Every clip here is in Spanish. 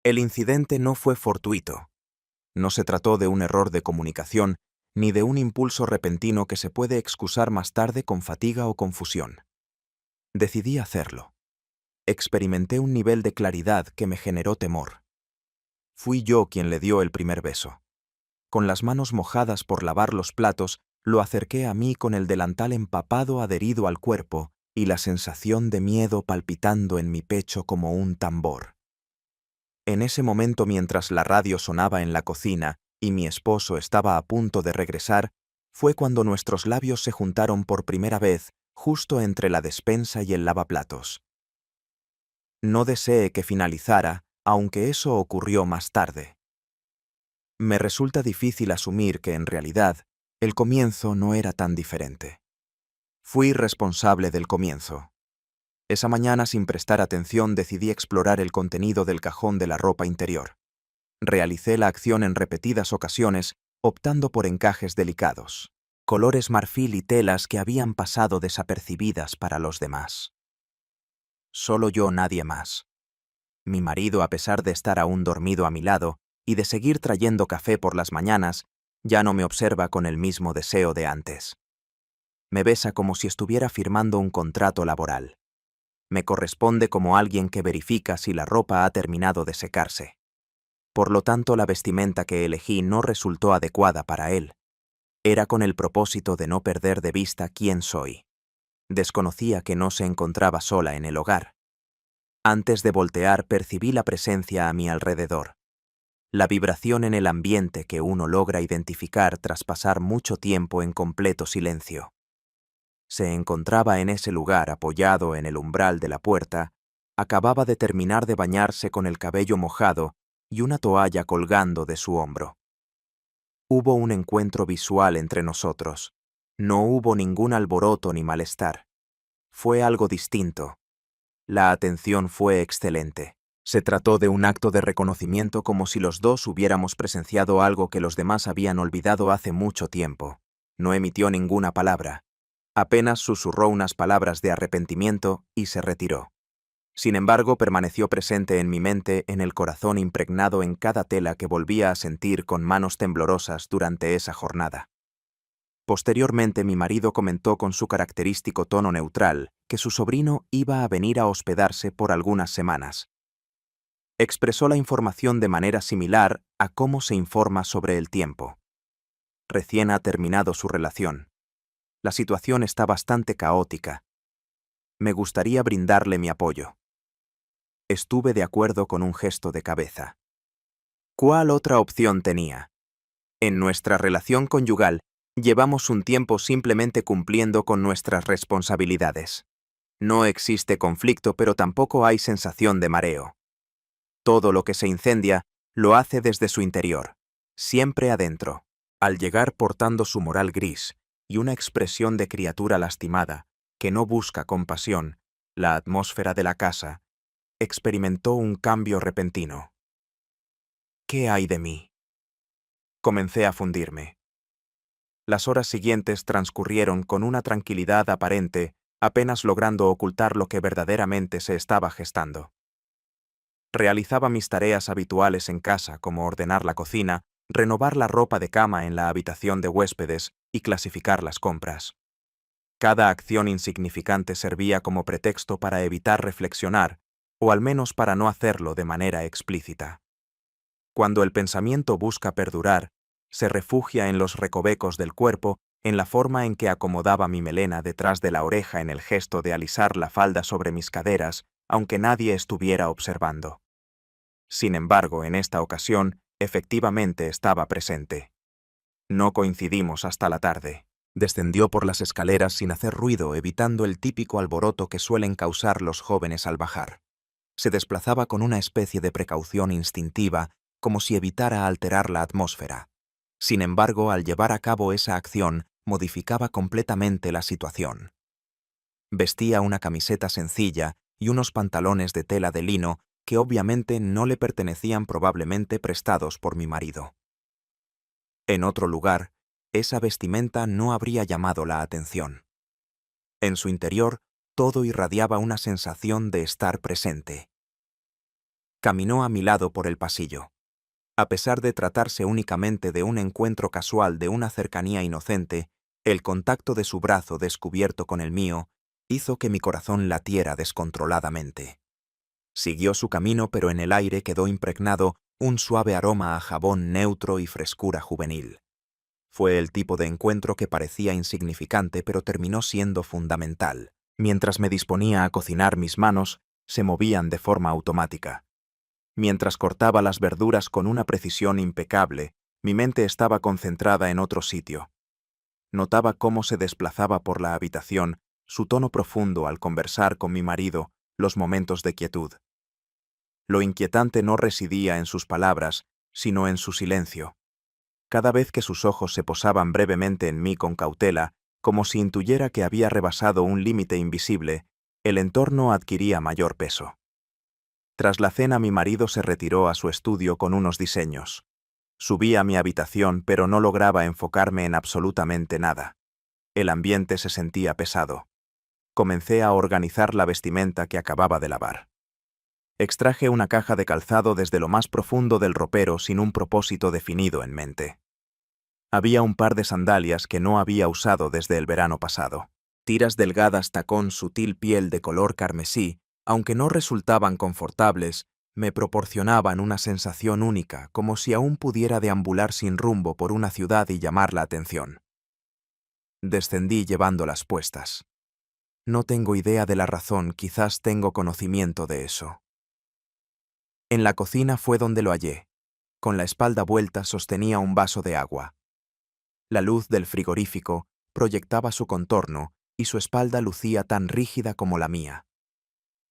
El incidente no fue fortuito. No se trató de un error de comunicación, ni de un impulso repentino que se puede excusar más tarde con fatiga o confusión. Decidí hacerlo. Experimenté un nivel de claridad que me generó temor. Fui yo quien le dio el primer beso. Con las manos mojadas por lavar los platos, lo acerqué a mí con el delantal empapado adherido al cuerpo y la sensación de miedo palpitando en mi pecho como un tambor. En ese momento, mientras la radio sonaba en la cocina y mi esposo estaba a punto de regresar, fue cuando nuestros labios se juntaron por primera vez justo entre la despensa y el lavaplatos. No deseé que finalizara, aunque eso ocurrió más tarde. Me resulta difícil asumir que, en realidad, el comienzo no era tan diferente. Fui responsable del comienzo. Esa mañana, sin prestar atención, decidí explorar el contenido del cajón de la ropa interior. Realicé la acción en repetidas ocasiones, optando por encajes delicados, colores marfil y telas que habían pasado desapercibidas para los demás. Solo yo, nadie más. Mi marido, a pesar de estar aún dormido a mi lado y de seguir trayendo café por las mañanas, ya no me observa con el mismo deseo de antes. Me besa como si estuviera firmando un contrato laboral. Me corresponde como alguien que verifica si la ropa ha terminado de secarse. Por lo tanto, la vestimenta que elegí no resultó adecuada para él. Era con el propósito de no perder de vista quién soy. Desconocía que no se encontraba sola en el hogar. Antes de voltear, percibí la presencia a mi alrededor. La vibración en el ambiente que uno logra identificar tras pasar mucho tiempo en completo silencio. Se encontraba en ese lugar apoyado en el umbral de la puerta, acababa de terminar de bañarse con el cabello mojado y una toalla colgando de su hombro. Hubo un encuentro visual entre nosotros. No hubo ningún alboroto ni malestar. Fue algo distinto. La atención fue excelente. Se trató de un acto de reconocimiento como si los dos hubiéramos presenciado algo que los demás habían olvidado hace mucho tiempo. No emitió ninguna palabra. Apenas susurró unas palabras de arrepentimiento y se retiró. Sin embargo, permaneció presente en mi mente, en el corazón impregnado en cada tela que volvía a sentir con manos temblorosas durante esa jornada. Posteriormente, mi marido comentó con su característico tono neutral que su sobrino iba a venir a hospedarse por algunas semanas. Expresó la información de manera similar a cómo se informa sobre el tiempo. Recién ha terminado su relación. La situación está bastante caótica. Me gustaría brindarle mi apoyo. Estuve de acuerdo con un gesto de cabeza. ¿Cuál otra opción tenía? En nuestra relación conyugal, llevamos un tiempo simplemente cumpliendo con nuestras responsabilidades. No existe conflicto, pero tampoco hay sensación de mareo. Todo lo que se incendia lo hace desde su interior, siempre adentro. Al llegar portando su moral gris y una expresión de criatura lastimada, que no busca compasión, la atmósfera de la casa experimentó un cambio repentino. ¿Qué hay de mí? Comencé a fundirme. Las horas siguientes transcurrieron con una tranquilidad aparente, apenas logrando ocultar lo que verdaderamente se estaba gestando. Realizaba mis tareas habituales en casa, como ordenar la cocina, renovar la ropa de cama en la habitación de huéspedes y clasificar las compras. Cada acción insignificante servía como pretexto para evitar reflexionar, o al menos para no hacerlo de manera explícita. Cuando el pensamiento busca perdurar, se refugia en los recovecos del cuerpo, en la forma en que acomodaba mi melena detrás de la oreja, en el gesto de alisar la falda sobre mis caderas, aunque nadie estuviera observando. Sin embargo, en esta ocasión, efectivamente estaba presente. No coincidimos hasta la tarde. Descendió por las escaleras sin hacer ruido, evitando el típico alboroto que suelen causar los jóvenes al bajar. Se desplazaba con una especie de precaución instintiva, como si evitara alterar la atmósfera. Sin embargo, al llevar a cabo esa acción, modificaba completamente la situación. Vestía una camiseta sencilla y unos pantalones de tela de lino que obviamente no le pertenecían, probablemente prestados por mi marido. En otro lugar, esa vestimenta no habría llamado la atención. En su interior, todo irradiaba una sensación de estar presente. Caminó a mi lado por el pasillo. A pesar de tratarse únicamente de un encuentro casual de una cercanía inocente, el contacto de su brazo descubierto con el mío hizo que mi corazón latiera descontroladamente. Siguió su camino, pero en el aire quedó impregnado un suave aroma a jabón neutro y frescura juvenil. Fue el tipo de encuentro que parecía insignificante, pero terminó siendo fundamental. Mientras me disponía a cocinar, mis manos se movían de forma automática. Mientras cortaba las verduras con una precisión impecable, mi mente estaba concentrada en otro sitio. Notaba cómo se desplazaba por la habitación su tono profundo al conversar con mi marido, los momentos de quietud. Lo inquietante no residía en sus palabras, sino en su silencio. Cada vez que sus ojos se posaban brevemente en mí con cautela, como si intuyera que había rebasado un límite invisible, el entorno adquiría mayor peso. Tras la cena, mi marido se retiró a su estudio con unos diseños. Subí a mi habitación, pero no lograba enfocarme en absolutamente nada. El ambiente se sentía pesado. Comencé a organizar la vestimenta que acababa de lavar. Extraje una caja de calzado desde lo más profundo del ropero sin un propósito definido en mente. Había un par de sandalias que no había usado desde el verano pasado. Tiras delgadas tacón sutil piel de color carmesí, aunque no resultaban confortables, me proporcionaban una sensación única, como si aún pudiera deambular sin rumbo por una ciudad y llamar la atención. Descendí llevándolas puestas. No tengo idea de la razón, quizás tengo conocimiento de eso. En la cocina fue donde lo hallé. Con la espalda vuelta sostenía un vaso de agua. La luz del frigorífico proyectaba su contorno y su espalda lucía tan rígida como la mía.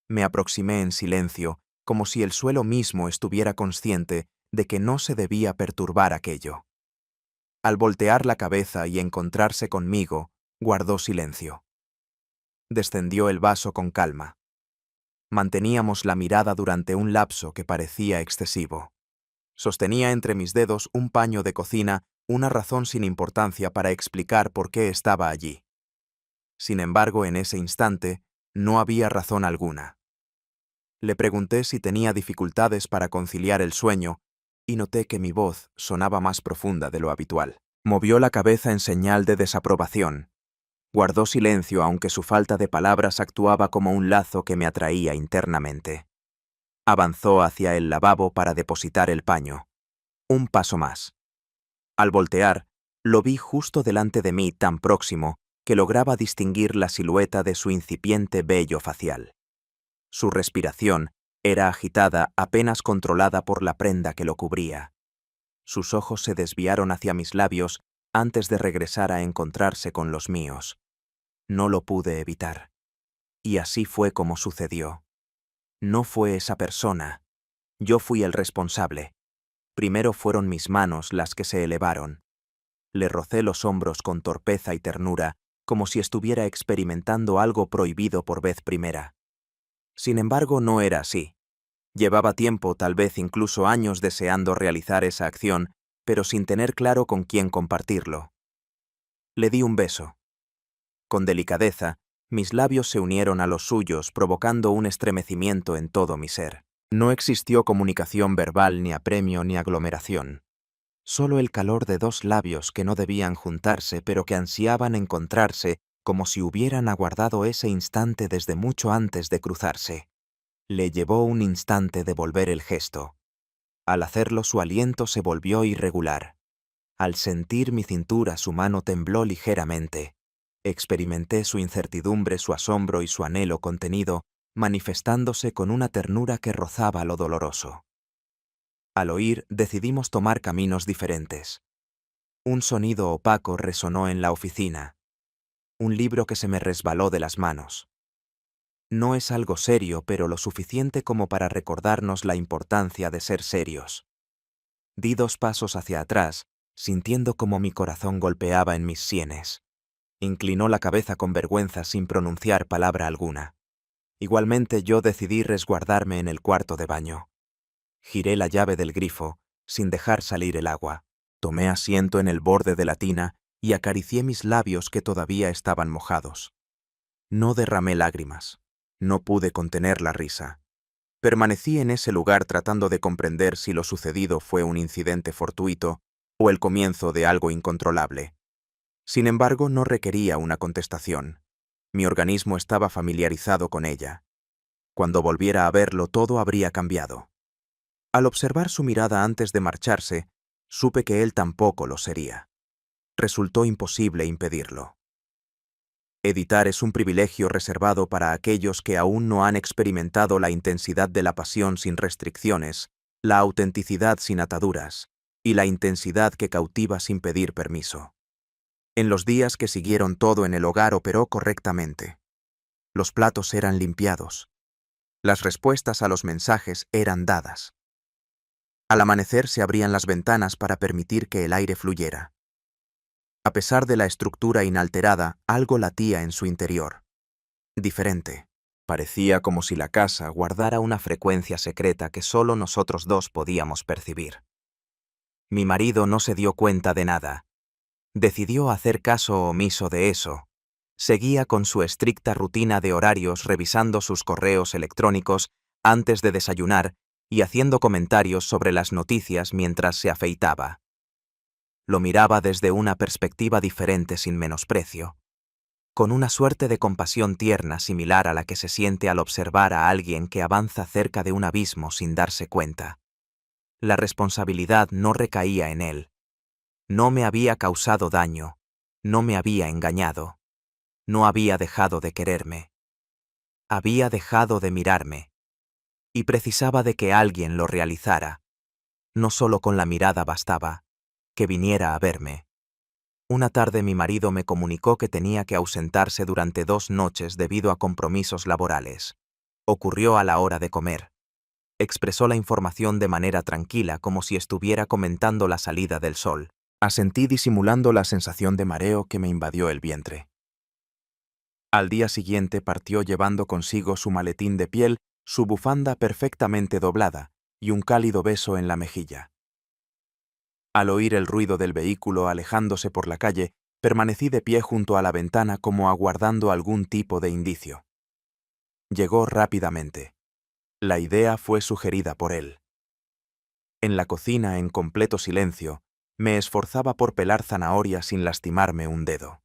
Me aproximé en silencio, como si el suelo mismo estuviera consciente de que no se debía perturbar aquello. Al voltear la cabeza y encontrarse conmigo, guardó silencio. Descendió el vaso con calma. Manteníamos la mirada durante un lapso que parecía excesivo. Sostenía entre mis dedos un paño de cocina, una razón sin importancia para explicar por qué estaba allí. Sin embargo, en ese instante, no había razón alguna. Le pregunté si tenía dificultades para conciliar el sueño, y noté que mi voz sonaba más profunda de lo habitual. Movió la cabeza en señal de desaprobación. Guardó silencio, aunque su falta de palabras actuaba como un lazo que me atraía internamente. Avanzó hacia el lavabo para depositar el paño. Un paso más. Al voltear, lo vi justo delante de mí, tan próximo que lograba distinguir la silueta de su incipiente vello facial. Su respiración era agitada, apenas controlada por la prenda que lo cubría. Sus ojos se desviaron hacia mis labios antes de regresar a encontrarse con los míos. No lo pude evitar. Y así fue como sucedió. No fue esa persona. Yo fui el responsable. Primero fueron mis manos las que se elevaron. Le rocé los hombros con torpeza y ternura, como si estuviera experimentando algo prohibido por vez primera. Sin embargo, no era así. Llevaba tiempo, tal vez incluso años, deseando realizar esa acción, pero sin tener claro con quién compartirlo. Le di un beso. Con delicadeza, mis labios se unieron a los suyos, provocando un estremecimiento en todo mi ser. No existió comunicación verbal, ni apremio, ni aglomeración. Solo el calor de dos labios que no debían juntarse, pero que ansiaban encontrarse, como si hubieran aguardado ese instante desde mucho antes de cruzarse. Le llevó un instante devolver el gesto. Al hacerlo, su aliento se volvió irregular. Al sentir mi cintura, su mano tembló ligeramente. Experimenté su incertidumbre, su asombro y su anhelo contenido, manifestándose con una ternura que rozaba lo doloroso. Al oír, decidimos tomar caminos diferentes. Un sonido opaco resonó en la oficina. Un libro que se me resbaló de las manos. No es algo serio, pero lo suficiente como para recordarnos la importancia de ser serios. Di 2 pasos hacia atrás, sintiendo como mi corazón golpeaba en mis sienes. Inclinó la cabeza con vergüenza sin pronunciar palabra alguna. Igualmente yo decidí resguardarme en el cuarto de baño. Giré la llave del grifo, sin dejar salir el agua. Tomé asiento en el borde de la tina y acaricié mis labios que todavía estaban mojados. No derramé lágrimas. No pude contener la risa. Permanecí en ese lugar tratando de comprender si lo sucedido fue un incidente fortuito o el comienzo de algo incontrolable. Sin embargo, no requería una contestación. Mi organismo estaba familiarizado con ella. Cuando volviera a verlo, todo habría cambiado. Al observar su mirada antes de marcharse, supe que él tampoco lo sería. Resultó imposible impedirlo. Editar es un privilegio reservado para aquellos que aún no han experimentado la intensidad de la pasión sin restricciones, la autenticidad sin ataduras, y la intensidad que cautiva sin pedir permiso. En los días que siguieron, todo en el hogar operó correctamente. Los platos eran limpiados. Las respuestas a los mensajes eran dadas. Al amanecer se abrían las ventanas para permitir que el aire fluyera. A pesar de la estructura inalterada, algo latía en su interior. Diferente. Parecía como si la casa guardara una frecuencia secreta que solo nosotros dos podíamos percibir. Mi marido no se dio cuenta de nada. Decidió hacer caso omiso de eso. Seguía con su estricta rutina de horarios, revisando sus correos electrónicos antes de desayunar y haciendo comentarios sobre las noticias mientras se afeitaba. Lo miraba desde una perspectiva diferente, sin menosprecio, con una suerte de compasión tierna similar a la que se siente al observar a alguien que avanza cerca de un abismo sin darse cuenta. La responsabilidad no recaía en él. No me había causado daño, no me había engañado, no había dejado de quererme. Había dejado de mirarme, y precisaba de que alguien lo realizara. No solo con la mirada bastaba, que viniera a verme. Una tarde mi marido me comunicó que tenía que ausentarse durante 2 noches debido a compromisos laborales. Ocurrió a la hora de comer. Expresó la información de manera tranquila, como si estuviera comentando la salida del sol. Asentí disimulando la sensación de mareo que me invadió el vientre. Al día siguiente partió llevando consigo su maletín de piel, su bufanda perfectamente doblada y un cálido beso en la mejilla. Al oír el ruido del vehículo alejándose por la calle, permanecí de pie junto a la ventana como aguardando algún tipo de indicio. Llegó rápidamente. La idea fue sugerida por él. En la cocina, en completo silencio, me esforzaba por pelar zanahoria sin lastimarme un dedo.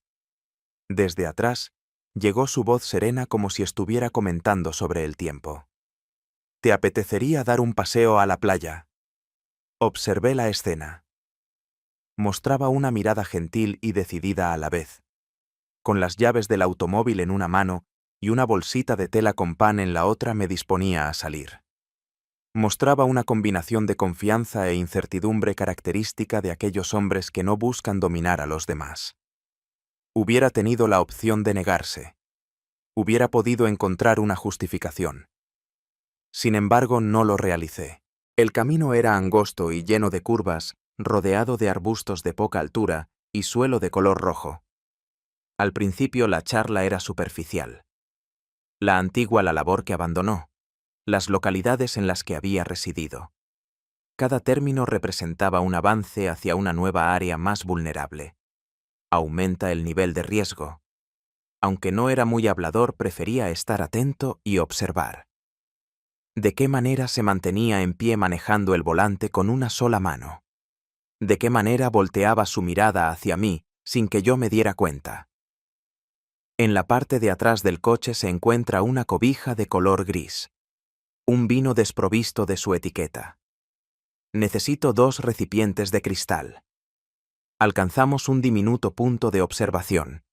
Desde atrás, llegó su voz serena como si estuviera comentando sobre el tiempo. ¿Te apetecería dar un paseo a la playa? Observé la escena. Mostraba una mirada gentil y decidida a la vez. Con las llaves del automóvil en una mano y una bolsita de tela con pan en la otra, me disponía a salir. Mostraba una combinación de confianza e incertidumbre característica de aquellos hombres que no buscan dominar a los demás. Hubiera tenido la opción de negarse. Hubiera podido encontrar una justificación. Sin embargo, no lo realicé. El camino era angosto y lleno de curvas, rodeado de arbustos de poca altura y suelo de color rojo. Al principio la charla era superficial. La antigua la labor que abandonó, las localidades en las que había residido. Cada término representaba un avance hacia una nueva área más vulnerable. Aumenta el nivel de riesgo. Aunque no era muy hablador, prefería estar atento y observar. ¿De qué manera se mantenía en pie manejando el volante con una sola mano? ¿De qué manera volteaba su mirada hacia mí sin que yo me diera cuenta? En la parte de atrás del coche se encuentra una cobija de color gris. Un vino desprovisto de su etiqueta. Necesito 2 recipientes de cristal. Alcanzamos un diminuto punto de observación.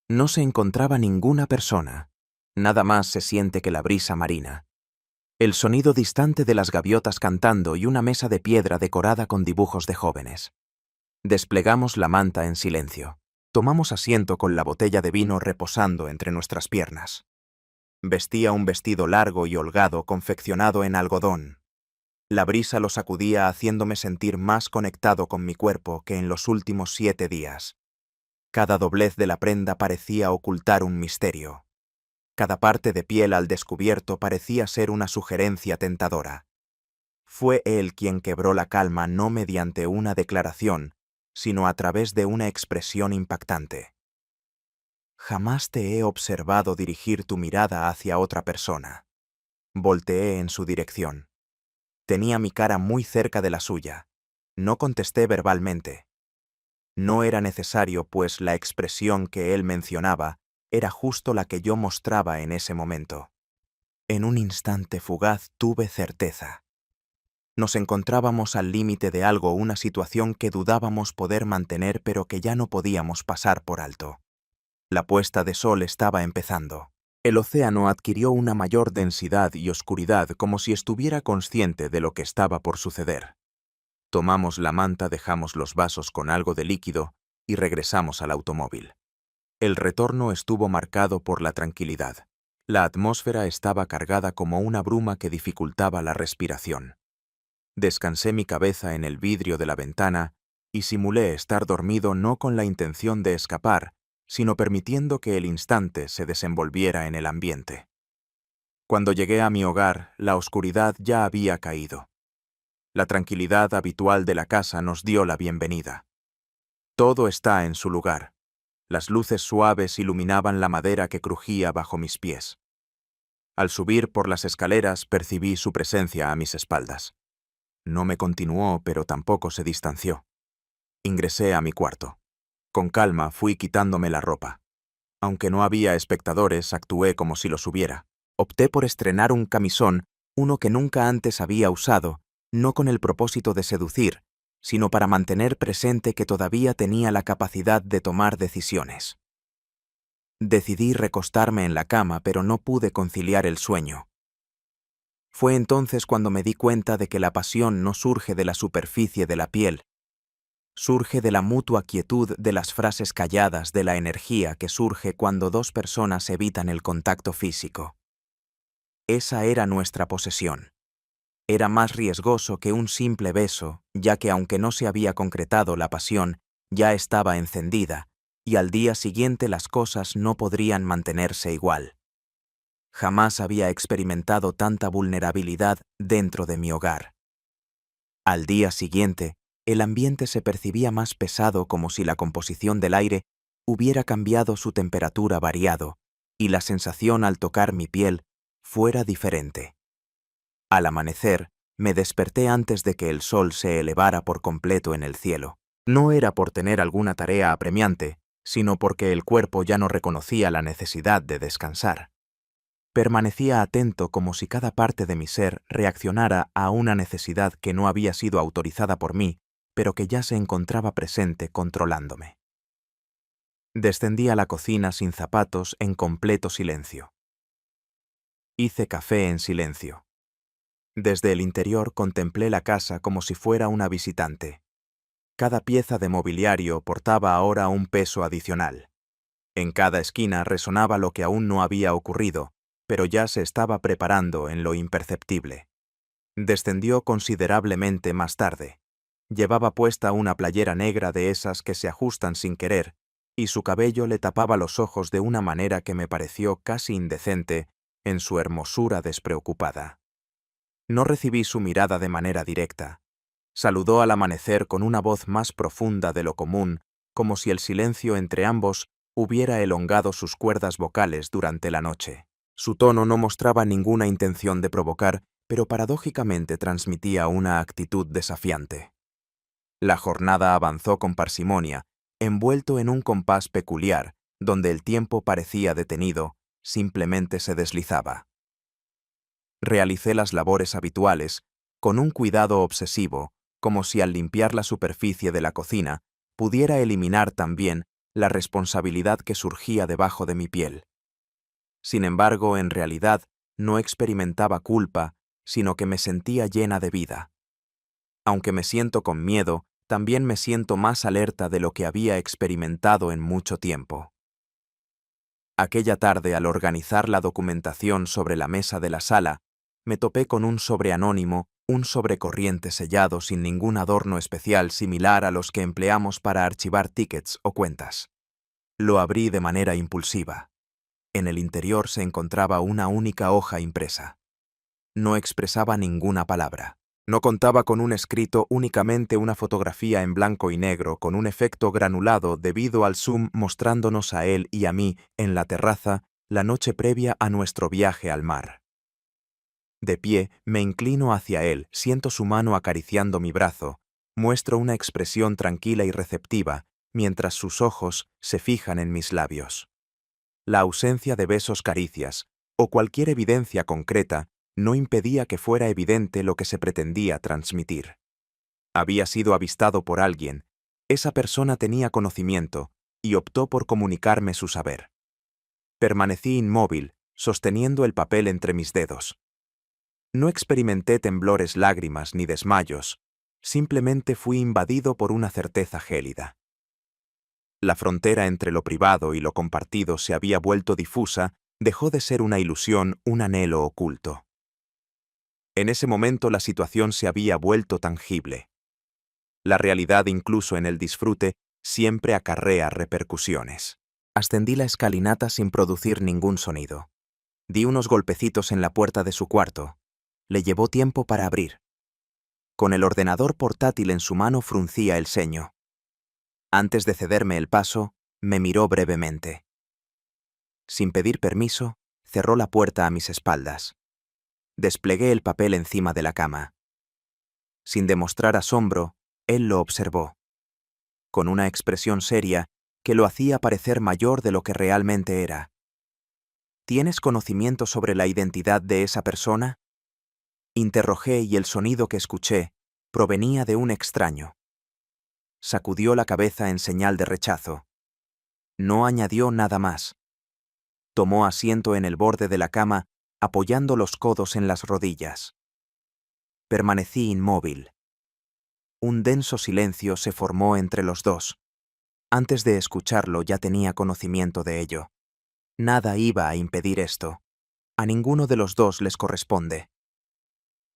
No se encontraba ninguna persona. Nada más se siente que la brisa marina. El sonido distante de las gaviotas cantando y una mesa de piedra decorada con dibujos de jóvenes. Desplegamos la manta en silencio. Tomamos asiento con la botella de vino reposando entre nuestras piernas. Vestía un vestido largo y holgado confeccionado en algodón. La brisa lo sacudía haciéndome sentir más conectado con mi cuerpo que en los últimos 7 días. Cada doblez de la prenda parecía ocultar un misterio. Cada parte de piel al descubierto parecía ser una sugerencia tentadora. Fue él quien quebró la calma no mediante una declaración, sino a través de una expresión impactante. Jamás te he observado dirigir tu mirada hacia otra persona. Volteé en su dirección. Tenía mi cara muy cerca de la suya. No contesté verbalmente. No era necesario, pues la expresión que él mencionaba era justo la que yo mostraba en ese momento. En un instante fugaz tuve certeza. Nos encontrábamos al límite de algo, una situación que dudábamos poder mantener pero que ya no podíamos pasar por alto. La puesta de sol estaba empezando. El océano adquirió una mayor densidad y oscuridad, como si estuviera consciente de lo que estaba por suceder. Tomamos la manta, dejamos los vasos con algo de líquido y regresamos al automóvil. El retorno estuvo marcado por la tranquilidad. La atmósfera estaba cargada como una bruma que dificultaba la respiración. Descansé mi cabeza en el vidrio de la ventana y simulé estar dormido, no con la intención de escapar, sino permitiendo que el instante se desenvolviera en el ambiente. Cuando llegué a mi hogar, la oscuridad ya había caído. La tranquilidad habitual de la casa nos dio la bienvenida. Todo está en su lugar. Las luces suaves iluminaban la madera que crujía bajo mis pies. Al subir por las escaleras percibí su presencia a mis espaldas. No me continuó, pero tampoco se distanció. Ingresé a mi cuarto. Con calma fui quitándome la ropa. Aunque no había espectadores, actué como si los hubiera. Opté por estrenar un camisón, uno que nunca antes había usado, no con el propósito de seducir, sino para mantener presente que todavía tenía la capacidad de tomar decisiones. Decidí recostarme en la cama, pero no pude conciliar el sueño. Fue entonces cuando me di cuenta de que la pasión no surge de la superficie de la piel, surge de la mutua quietud de las frases calladas, de la energía que surge cuando dos personas evitan el contacto físico. Esa era nuestra posesión. Era más riesgoso que un simple beso, ya que aunque no se había concretado la pasión, ya estaba encendida, y al día siguiente las cosas no podrían mantenerse igual. Jamás había experimentado tanta vulnerabilidad dentro de mi hogar. Al día siguiente, el ambiente se percibía más pesado, como si la composición del aire hubiera cambiado, su temperatura variado, y la sensación al tocar mi piel fuera diferente. Al amanecer, me desperté antes de que el sol se elevara por completo en el cielo. No era por tener alguna tarea apremiante, sino porque el cuerpo ya no reconocía la necesidad de descansar. Permanecía atento, como si cada parte de mi ser reaccionara a una necesidad que no había sido autorizada por mí, pero que ya se encontraba presente controlándome. Descendí a la cocina sin zapatos, en completo silencio. Hice café en silencio. Desde el interior contemplé la casa como si fuera una visitante. Cada pieza de mobiliario portaba ahora un peso adicional. En cada esquina resonaba lo que aún no había ocurrido, pero ya se estaba preparando en lo imperceptible. Descendió considerablemente más tarde. Llevaba puesta una playera negra de esas que se ajustan sin querer, y su cabello le tapaba los ojos de una manera que me pareció casi indecente en su hermosura despreocupada. No recibí su mirada de manera directa. Saludó al amanecer con una voz más profunda de lo común, como si el silencio entre ambos hubiera elongado sus cuerdas vocales durante la noche. Su tono no mostraba ninguna intención de provocar, pero paradójicamente transmitía una actitud desafiante. La jornada avanzó con parsimonia, envuelto en un compás peculiar, donde el tiempo parecía detenido, simplemente se deslizaba. Realicé las labores habituales, con un cuidado obsesivo, como si al limpiar la superficie de la cocina pudiera eliminar también la responsabilidad que surgía debajo de mi piel. Sin embargo, en realidad, no experimentaba culpa, sino que me sentía llena de vida. Aunque me siento con miedo, también me siento más alerta de lo que había experimentado en mucho tiempo. Aquella tarde, al organizar la documentación sobre la mesa de la sala, me topé con un sobre anónimo, un sobre corriente sellado sin ningún adorno especial similar a los que empleamos para archivar tickets o cuentas. Lo abrí de manera impulsiva. En el interior se encontraba una única hoja impresa. No expresaba ninguna palabra. No contaba con un escrito, únicamente una fotografía en blanco y negro con un efecto granulado debido al zoom, mostrándonos a él y a mí en la terraza la noche previa a nuestro viaje al mar. De pie, me inclino hacia él, siento su mano acariciando mi brazo, muestro una expresión tranquila y receptiva, mientras sus ojos se fijan en mis labios. La ausencia de besos, caricias, o cualquier evidencia concreta, no impedía que fuera evidente lo que se pretendía transmitir. Había sido avistado por alguien, esa persona tenía conocimiento, y optó por comunicarme su saber. Permanecí inmóvil, sosteniendo el papel entre mis dedos. No experimenté temblores, lágrimas ni desmayos, simplemente fui invadido por una certeza gélida. La frontera entre lo privado y lo compartido se había vuelto difusa, dejó de ser una ilusión, un anhelo oculto. En ese momento la situación se había vuelto tangible. La realidad, incluso en el disfrute, siempre acarrea repercusiones. Ascendí la escalinata sin producir ningún sonido. Di unos golpecitos en la puerta de su cuarto. Le llevó tiempo para abrir. Con el ordenador portátil en su mano fruncía el ceño. Antes de cederme el paso, me miró brevemente. Sin pedir permiso, cerró la puerta a mis espaldas. Desplegué el papel encima de la cama. Sin demostrar asombro, él lo observó. Con una expresión seria que lo hacía parecer mayor de lo que realmente era. ¿Tienes conocimiento sobre la identidad de esa persona? Interrogué y el sonido que escuché provenía de un extraño. Sacudió la cabeza en señal de rechazo. No añadió nada más. Tomó asiento en el borde de la cama, apoyando los codos en las rodillas. Permanecí inmóvil. Un denso silencio se formó entre los dos. Antes de escucharlo ya tenía conocimiento de ello. Nada iba a impedir esto. A ninguno de los dos les corresponde.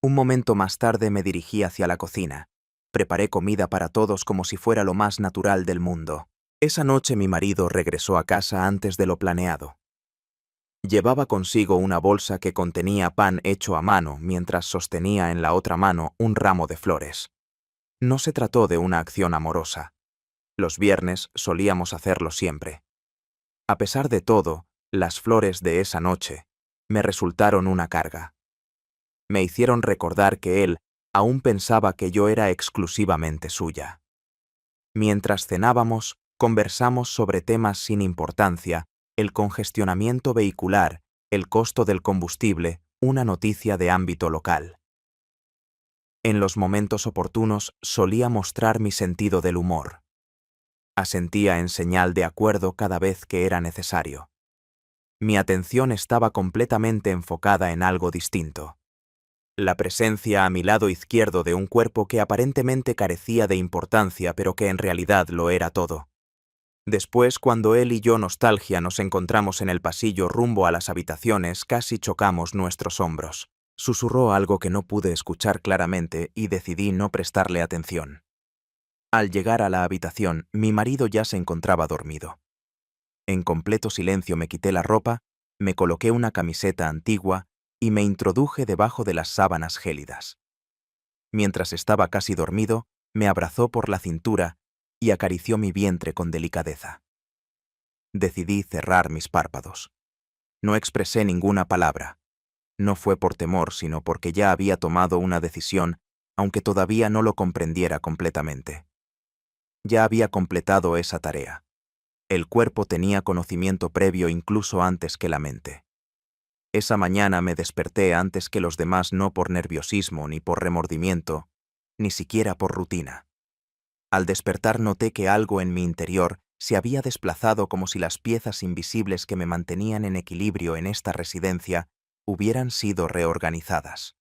Un momento más tarde me dirigí hacia la cocina. Preparé comida para todos como si fuera lo más natural del mundo. Esa noche mi marido regresó a casa antes de lo planeado. Llevaba consigo una bolsa que contenía pan hecho a mano mientras sostenía en la otra mano un ramo de flores. No se trató de una acción amorosa. Los viernes solíamos hacerlo siempre. A pesar de todo, las flores de esa noche me resultaron una carga. Me hicieron recordar que él aún pensaba que yo era exclusivamente suya. Mientras cenábamos, conversamos sobre temas sin importancia, el congestionamiento vehicular, el costo del combustible, una noticia de ámbito local. En los momentos oportunos solía mostrar mi sentido del humor. Asentía en señal de acuerdo cada vez que era necesario. Mi atención estaba completamente enfocada en algo distinto. La presencia a mi lado izquierdo de un cuerpo que aparentemente carecía de importancia pero que en realidad lo era todo. Después, cuando él y yo nostalgia nos encontramos en el pasillo rumbo a las habitaciones, casi chocamos nuestros hombros. Susurró algo que no pude escuchar claramente y decidí no prestarle atención. Al llegar a la habitación, mi marido ya se encontraba dormido. En completo silencio me quité la ropa, me coloqué una camiseta antigua y me introduje debajo de las sábanas gélidas. Mientras estaba casi dormido, me abrazó por la cintura y acarició mi vientre con delicadeza. Decidí cerrar mis párpados. No expresé ninguna palabra. No fue por temor, sino porque ya había tomado una decisión, aunque todavía no lo comprendiera completamente. Ya había completado esa tarea. El cuerpo tenía conocimiento previo incluso antes que la mente. Esa mañana me desperté antes que los demás, no por nerviosismo ni por remordimiento, ni siquiera por rutina. Al despertar noté que algo en mi interior se había desplazado, como si las piezas invisibles que me mantenían en equilibrio en esta residencia hubieran sido reorganizadas.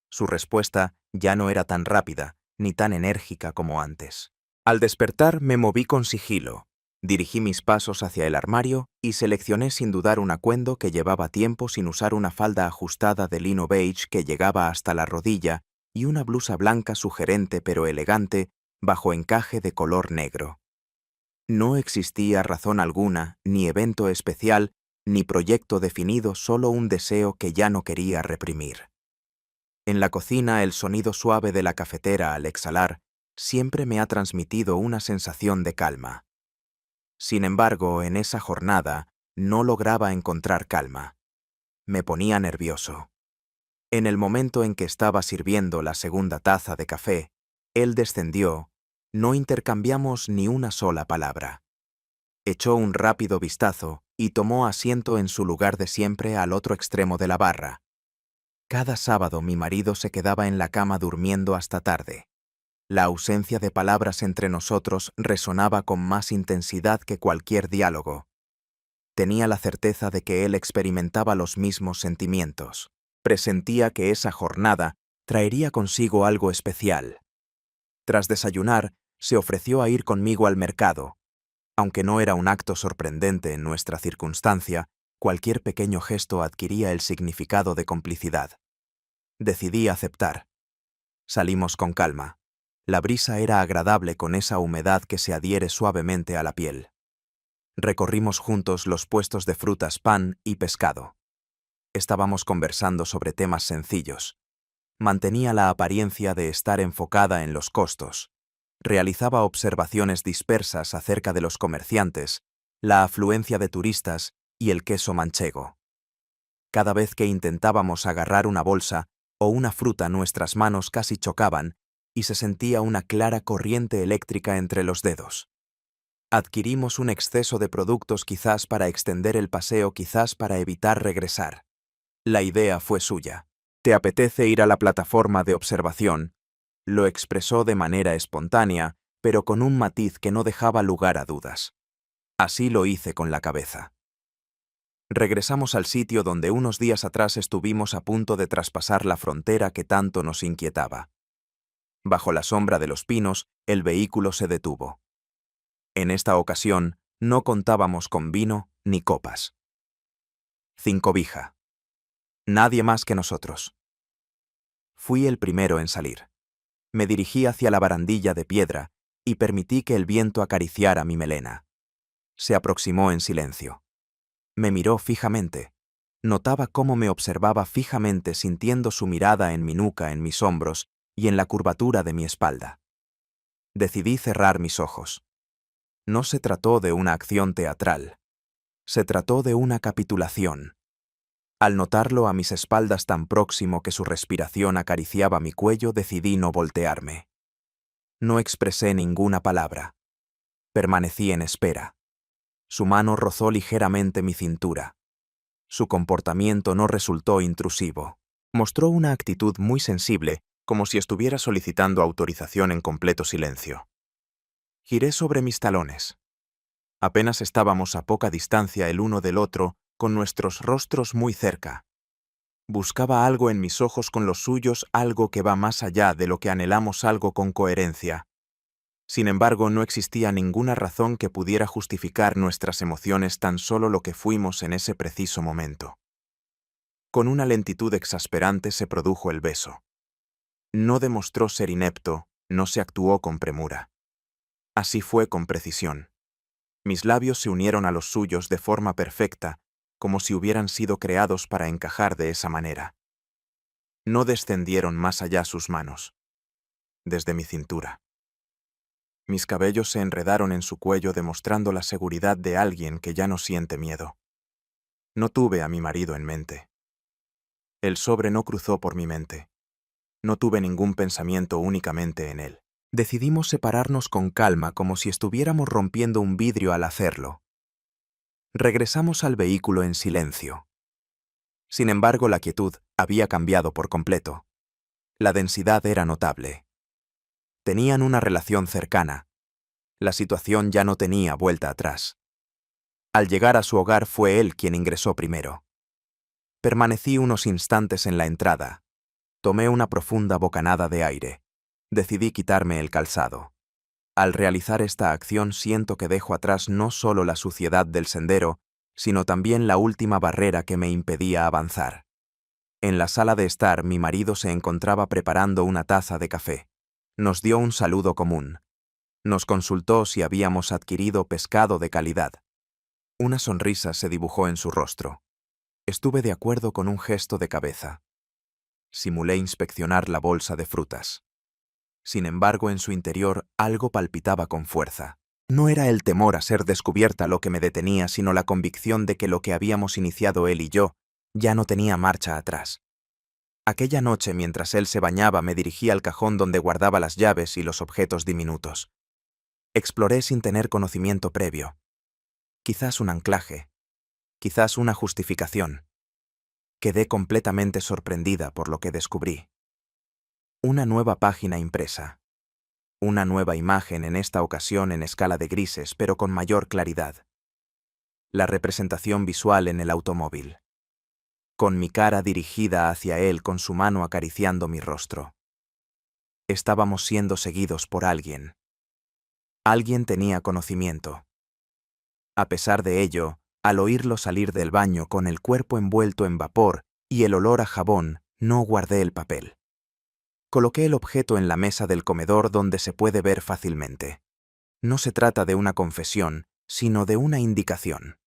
Su respuesta ya no era tan rápida ni tan enérgica como antes. Al despertar me moví con sigilo, dirigí mis pasos hacia el armario y seleccioné sin dudar un atuendo que llevaba tiempo sin usar, una falda ajustada de lino beige que llegaba hasta la rodilla y una blusa blanca sugerente pero elegante bajo encaje de color negro. No existía razón alguna, ni evento especial, ni proyecto definido, solo un deseo que ya no quería reprimir. En la cocina, el sonido suave de la cafetera al exhalar siempre me ha transmitido una sensación de calma. Sin embargo, en esa jornada no lograba encontrar calma. Me ponía nervioso. En el momento en que estaba sirviendo la segunda taza de café, él descendió. No intercambiamos ni una sola palabra. Echó un rápido vistazo y tomó asiento en su lugar de siempre al otro extremo de la barra. Cada sábado mi marido se quedaba en la cama durmiendo hasta tarde. La ausencia de palabras entre nosotros resonaba con más intensidad que cualquier diálogo. Tenía la certeza de que él experimentaba los mismos sentimientos. Presentía que esa jornada traería consigo algo especial. Tras desayunar, se ofreció a ir conmigo al mercado. Aunque no era un acto sorprendente en nuestra circunstancia, cualquier pequeño gesto adquiría el significado de complicidad. Decidí aceptar. Salimos con calma. La brisa era agradable con esa humedad que se adhiere suavemente a la piel. Recorrimos juntos los puestos de frutas, pan y pescado. Estábamos conversando sobre temas sencillos. Mantenía la apariencia de estar enfocada en los costos. Realizaba observaciones dispersas acerca de los comerciantes, la afluencia de turistas y el queso manchego. Cada vez que intentábamos agarrar una bolsa o una fruta, nuestras manos casi chocaban y se sentía una clara corriente eléctrica entre los dedos. Adquirimos un exceso de productos, quizás para extender el paseo, quizás para evitar regresar. La idea fue suya. ¿Te apetece ir a la plataforma de observación? Lo expresó de manera espontánea, pero con un matiz que no dejaba lugar a dudas. Así lo hice con la cabeza. Regresamos al sitio donde unos días atrás estuvimos a punto de traspasar la frontera que tanto nos inquietaba. Bajo la sombra de los pinos, el vehículo se detuvo. En esta ocasión, no contábamos con vino ni copas. Cincovija. Nadie más que nosotros. Fui el primero en salir. Me dirigí hacia la barandilla de piedra y permití que el viento acariciara mi melena. Se aproximó en silencio. Me miró fijamente. Notaba cómo me observaba fijamente, sintiendo su mirada en mi nuca, en mis hombros y en la curvatura de mi espalda. Decidí cerrar mis ojos. No se trató de una acción teatral. Se trató de una capitulación. Al notarlo a mis espaldas tan próximo que su respiración acariciaba mi cuello, decidí no voltearme. No expresé ninguna palabra. Permanecí en espera. Su mano rozó ligeramente mi cintura. Su comportamiento no resultó intrusivo. Mostró una actitud muy sensible, como si estuviera solicitando autorización en completo silencio. Giré sobre mis talones. Apenas estábamos a poca distancia el uno del otro, con nuestros rostros muy cerca. Buscaba algo en mis ojos con los suyos, algo que va más allá de lo que anhelamos, algo con coherencia. Sin embargo, no existía ninguna razón que pudiera justificar nuestras emociones, tan solo lo que fuimos en ese preciso momento. Con una lentitud exasperante se produjo el beso. No demostró ser inepto, no se actuó con premura. Así fue con precisión. Mis labios se unieron a los suyos de forma perfecta, como si hubieran sido creados para encajar de esa manera. No descendieron más allá sus manos. Desde mi cintura. Mis cabellos se enredaron en su cuello, demostrando la seguridad de alguien que ya no siente miedo. No tuve a mi marido en mente. El sobre no cruzó por mi mente. No tuve ningún pensamiento únicamente en él. Decidimos separarnos con calma, como si estuviéramos rompiendo un vidrio al hacerlo. Regresamos al vehículo en silencio. Sin embargo, la quietud había cambiado por completo. La densidad era notable. Tenían una relación cercana. La situación ya no tenía vuelta atrás. Al llegar a su hogar fue él quien ingresó primero. Permanecí unos instantes en la entrada. Tomé una profunda bocanada de aire. Decidí quitarme el calzado. Al realizar esta acción siento que dejo atrás no solo la suciedad del sendero, sino también la última barrera que me impedía avanzar. En la sala de estar, mi marido se encontraba preparando una taza de café. Nos dio un saludo común. Nos consultó si habíamos adquirido pescado de calidad. Una sonrisa se dibujó en su rostro. Estuve de acuerdo con un gesto de cabeza. Simulé inspeccionar la bolsa de frutas. Sin embargo, en su interior algo palpitaba con fuerza. No era el temor a ser descubierta lo que me detenía, sino la convicción de que lo que habíamos iniciado él y yo ya no tenía marcha atrás. Aquella noche, mientras él se bañaba, me dirigí al cajón donde guardaba las llaves y los objetos diminutos. Exploré sin tener conocimiento previo. Quizás un anclaje, quizás una justificación. Quedé completamente sorprendida por lo que descubrí. Una nueva página impresa. Una nueva imagen, en esta ocasión en escala de grises, pero con mayor claridad. La representación visual en el automóvil. Con mi cara dirigida hacia él, con su mano acariciando mi rostro. Estábamos siendo seguidos por alguien. Alguien tenía conocimiento. A pesar de ello, al oírlo salir del baño con el cuerpo envuelto en vapor y el olor a jabón, no guardé el papel. Coloqué el objeto en la mesa del comedor donde se puede ver fácilmente. No se trata de una confesión, sino de una indicación.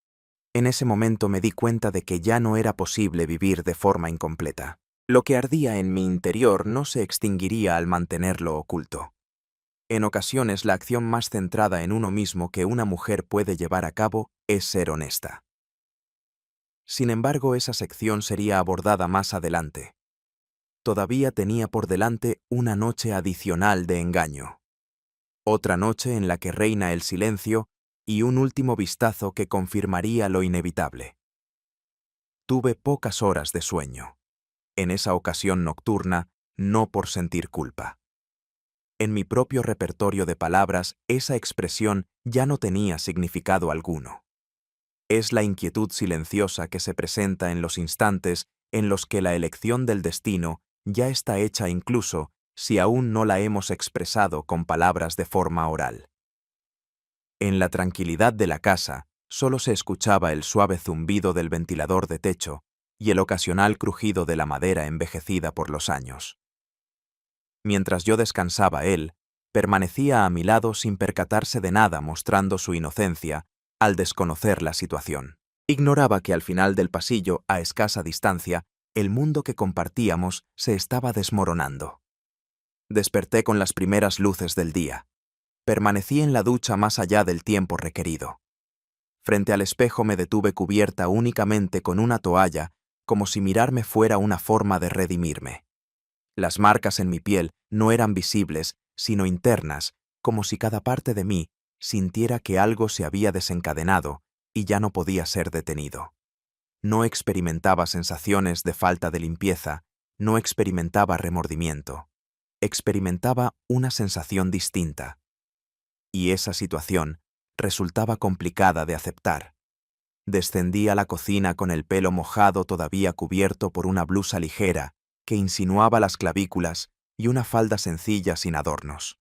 En ese momento me di cuenta de que ya no era posible vivir de forma incompleta. Lo que ardía en mi interior no se extinguiría al mantenerlo oculto. En ocasiones, la acción más centrada en uno mismo que una mujer puede llevar a cabo es ser honesta. Sin embargo, esa sección sería abordada más adelante. Todavía tenía por delante una noche adicional de engaño. Otra noche en la que reina el silencio y un último vistazo que confirmaría lo inevitable. Tuve pocas horas de sueño. En esa ocasión nocturna, no por sentir culpa. En mi propio repertorio de palabras, esa expresión ya no tenía significado alguno. Es la inquietud silenciosa que se presenta en los instantes en los que la elección del destino ya está hecha, incluso si aún no la hemos expresado con palabras de forma oral. En la tranquilidad de la casa, solo se escuchaba el suave zumbido del ventilador de techo y el ocasional crujido de la madera envejecida por los años. Mientras yo descansaba, él permanecía a mi lado sin percatarse de nada, mostrando su inocencia al desconocer la situación. Ignoraba que al final del pasillo, a escasa distancia, el mundo que compartíamos se estaba desmoronando. Desperté con las primeras luces del día. Permanecí en la ducha más allá del tiempo requerido. Frente al espejo me detuve cubierta únicamente con una toalla, como si mirarme fuera una forma de redimirme. Las marcas en mi piel no eran visibles, sino internas, como si cada parte de mí sintiera que algo se había desencadenado y ya no podía ser detenido. No experimentaba sensaciones de falta de limpieza, no experimentaba remordimiento. Experimentaba una sensación distinta. Y esa situación resultaba complicada de aceptar. Descendí a la cocina con el pelo mojado, todavía cubierto por una blusa ligera que insinuaba las clavículas y una falda sencilla sin adornos.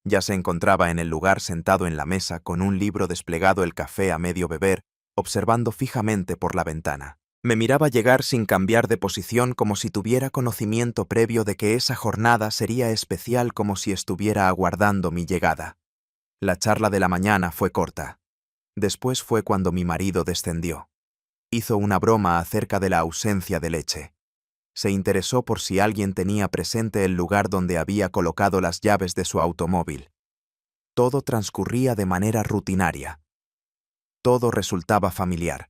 Ya se encontraba en el lugar, sentado en la mesa con un libro desplegado, el café a medio beber, observando fijamente por la ventana. Me miraba llegar sin cambiar de posición, como si tuviera conocimiento previo de que esa jornada sería especial, como si estuviera aguardando mi llegada. La charla de la mañana fue corta. Después fue cuando mi marido descendió. Hizo una broma acerca de la ausencia de leche. Se interesó por si alguien tenía presente el lugar donde había colocado las llaves de su automóvil. Todo transcurría de manera rutinaria. Todo resultaba familiar.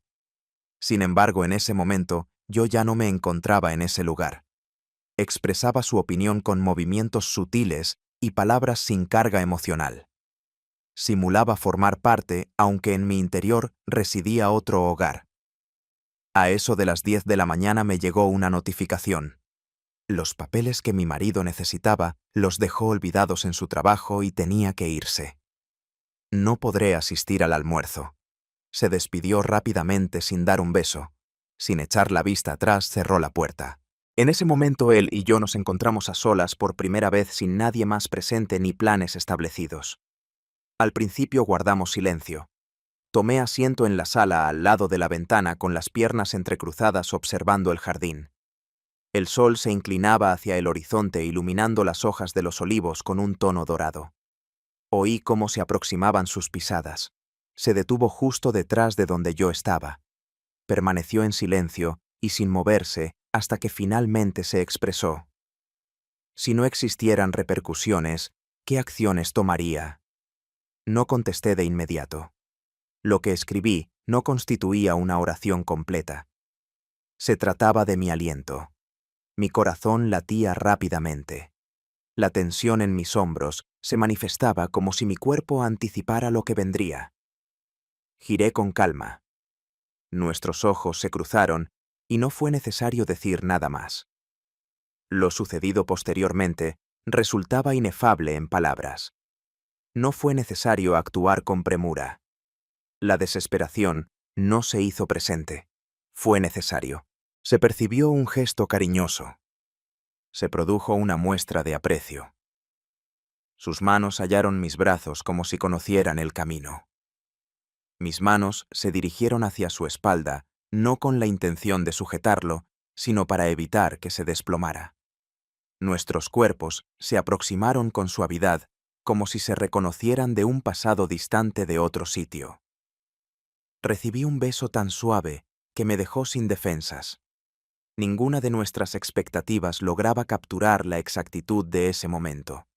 Sin embargo, en ese momento, yo ya no me encontraba en ese lugar. Expresaba su opinión con movimientos sutiles y palabras sin carga emocional. Simulaba formar parte, aunque en mi interior residía otro hogar. A eso de las 10 de la mañana me llegó una notificación. Los papeles que mi marido necesitaba los dejó olvidados en su trabajo y tenía que irse. No podré asistir al almuerzo. Se despidió rápidamente sin dar un beso. Sin echar la vista atrás, cerró la puerta. En ese momento él y yo nos encontramos a solas por primera vez, sin nadie más presente ni planes establecidos. Al principio guardamos silencio. Tomé asiento en la sala al lado de la ventana, con las piernas entrecruzadas, observando el jardín. El sol se inclinaba hacia el horizonte, iluminando las hojas de los olivos con un tono dorado. Oí cómo se aproximaban sus pisadas. Se detuvo justo detrás de donde yo estaba. Permaneció en silencio y sin moverse hasta que finalmente se expresó. Si no existieran repercusiones, ¿qué acciones tomaría? No contesté de inmediato. Lo que escribí no constituía una oración completa. Se trataba de mi aliento. Mi corazón latía rápidamente. La tensión en mis hombros se manifestaba como si mi cuerpo anticipara lo que vendría. Giré con calma. Nuestros ojos se cruzaron y no fue necesario decir nada más. Lo sucedido posteriormente resultaba inefable en palabras. No fue necesario actuar con premura. La desesperación no se hizo presente. Fue necesario. Se percibió un gesto cariñoso. Se produjo una muestra de aprecio. Sus manos hallaron mis brazos como si conocieran el camino. Mis manos se dirigieron hacia su espalda, no con la intención de sujetarlo, sino para evitar que se desplomara. Nuestros cuerpos se aproximaron con suavidad, como si se reconocieran de un pasado distante de otro sitio. Recibí un beso tan suave que me dejó sin defensas. Ninguna de nuestras expectativas lograba capturar la exactitud de ese momento.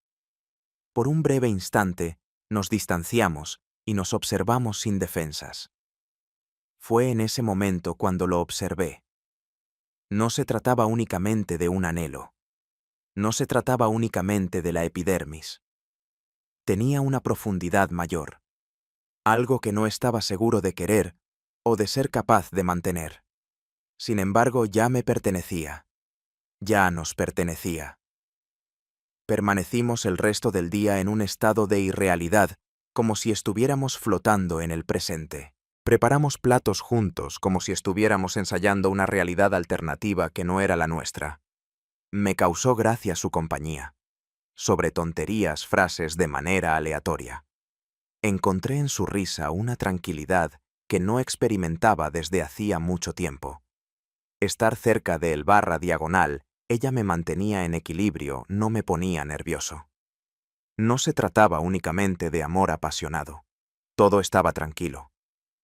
Por un breve instante, nos distanciamos y nos observamos sin defensas. Fue en ese momento cuando lo observé. No se trataba únicamente de un anhelo. No se trataba únicamente de la epidermis. Tenía una profundidad mayor. Algo que no estaba seguro de querer o de ser capaz de mantener. Sin embargo, ya me pertenecía. Ya nos pertenecía. Permanecimos el resto del día en un estado de irrealidad, como si estuviéramos flotando en el presente. Preparamos platos juntos, como si estuviéramos ensayando una realidad alternativa que no era la nuestra. Me causó gracia su compañía. Sobre tonterías, frases de manera aleatoria. Encontré en su risa una tranquilidad que no experimentaba desde hacía mucho tiempo. Estar cerca de el barra diagonal, ella me mantenía en equilibrio, no me ponía nervioso. No se trataba únicamente de amor apasionado. Todo estaba tranquilo.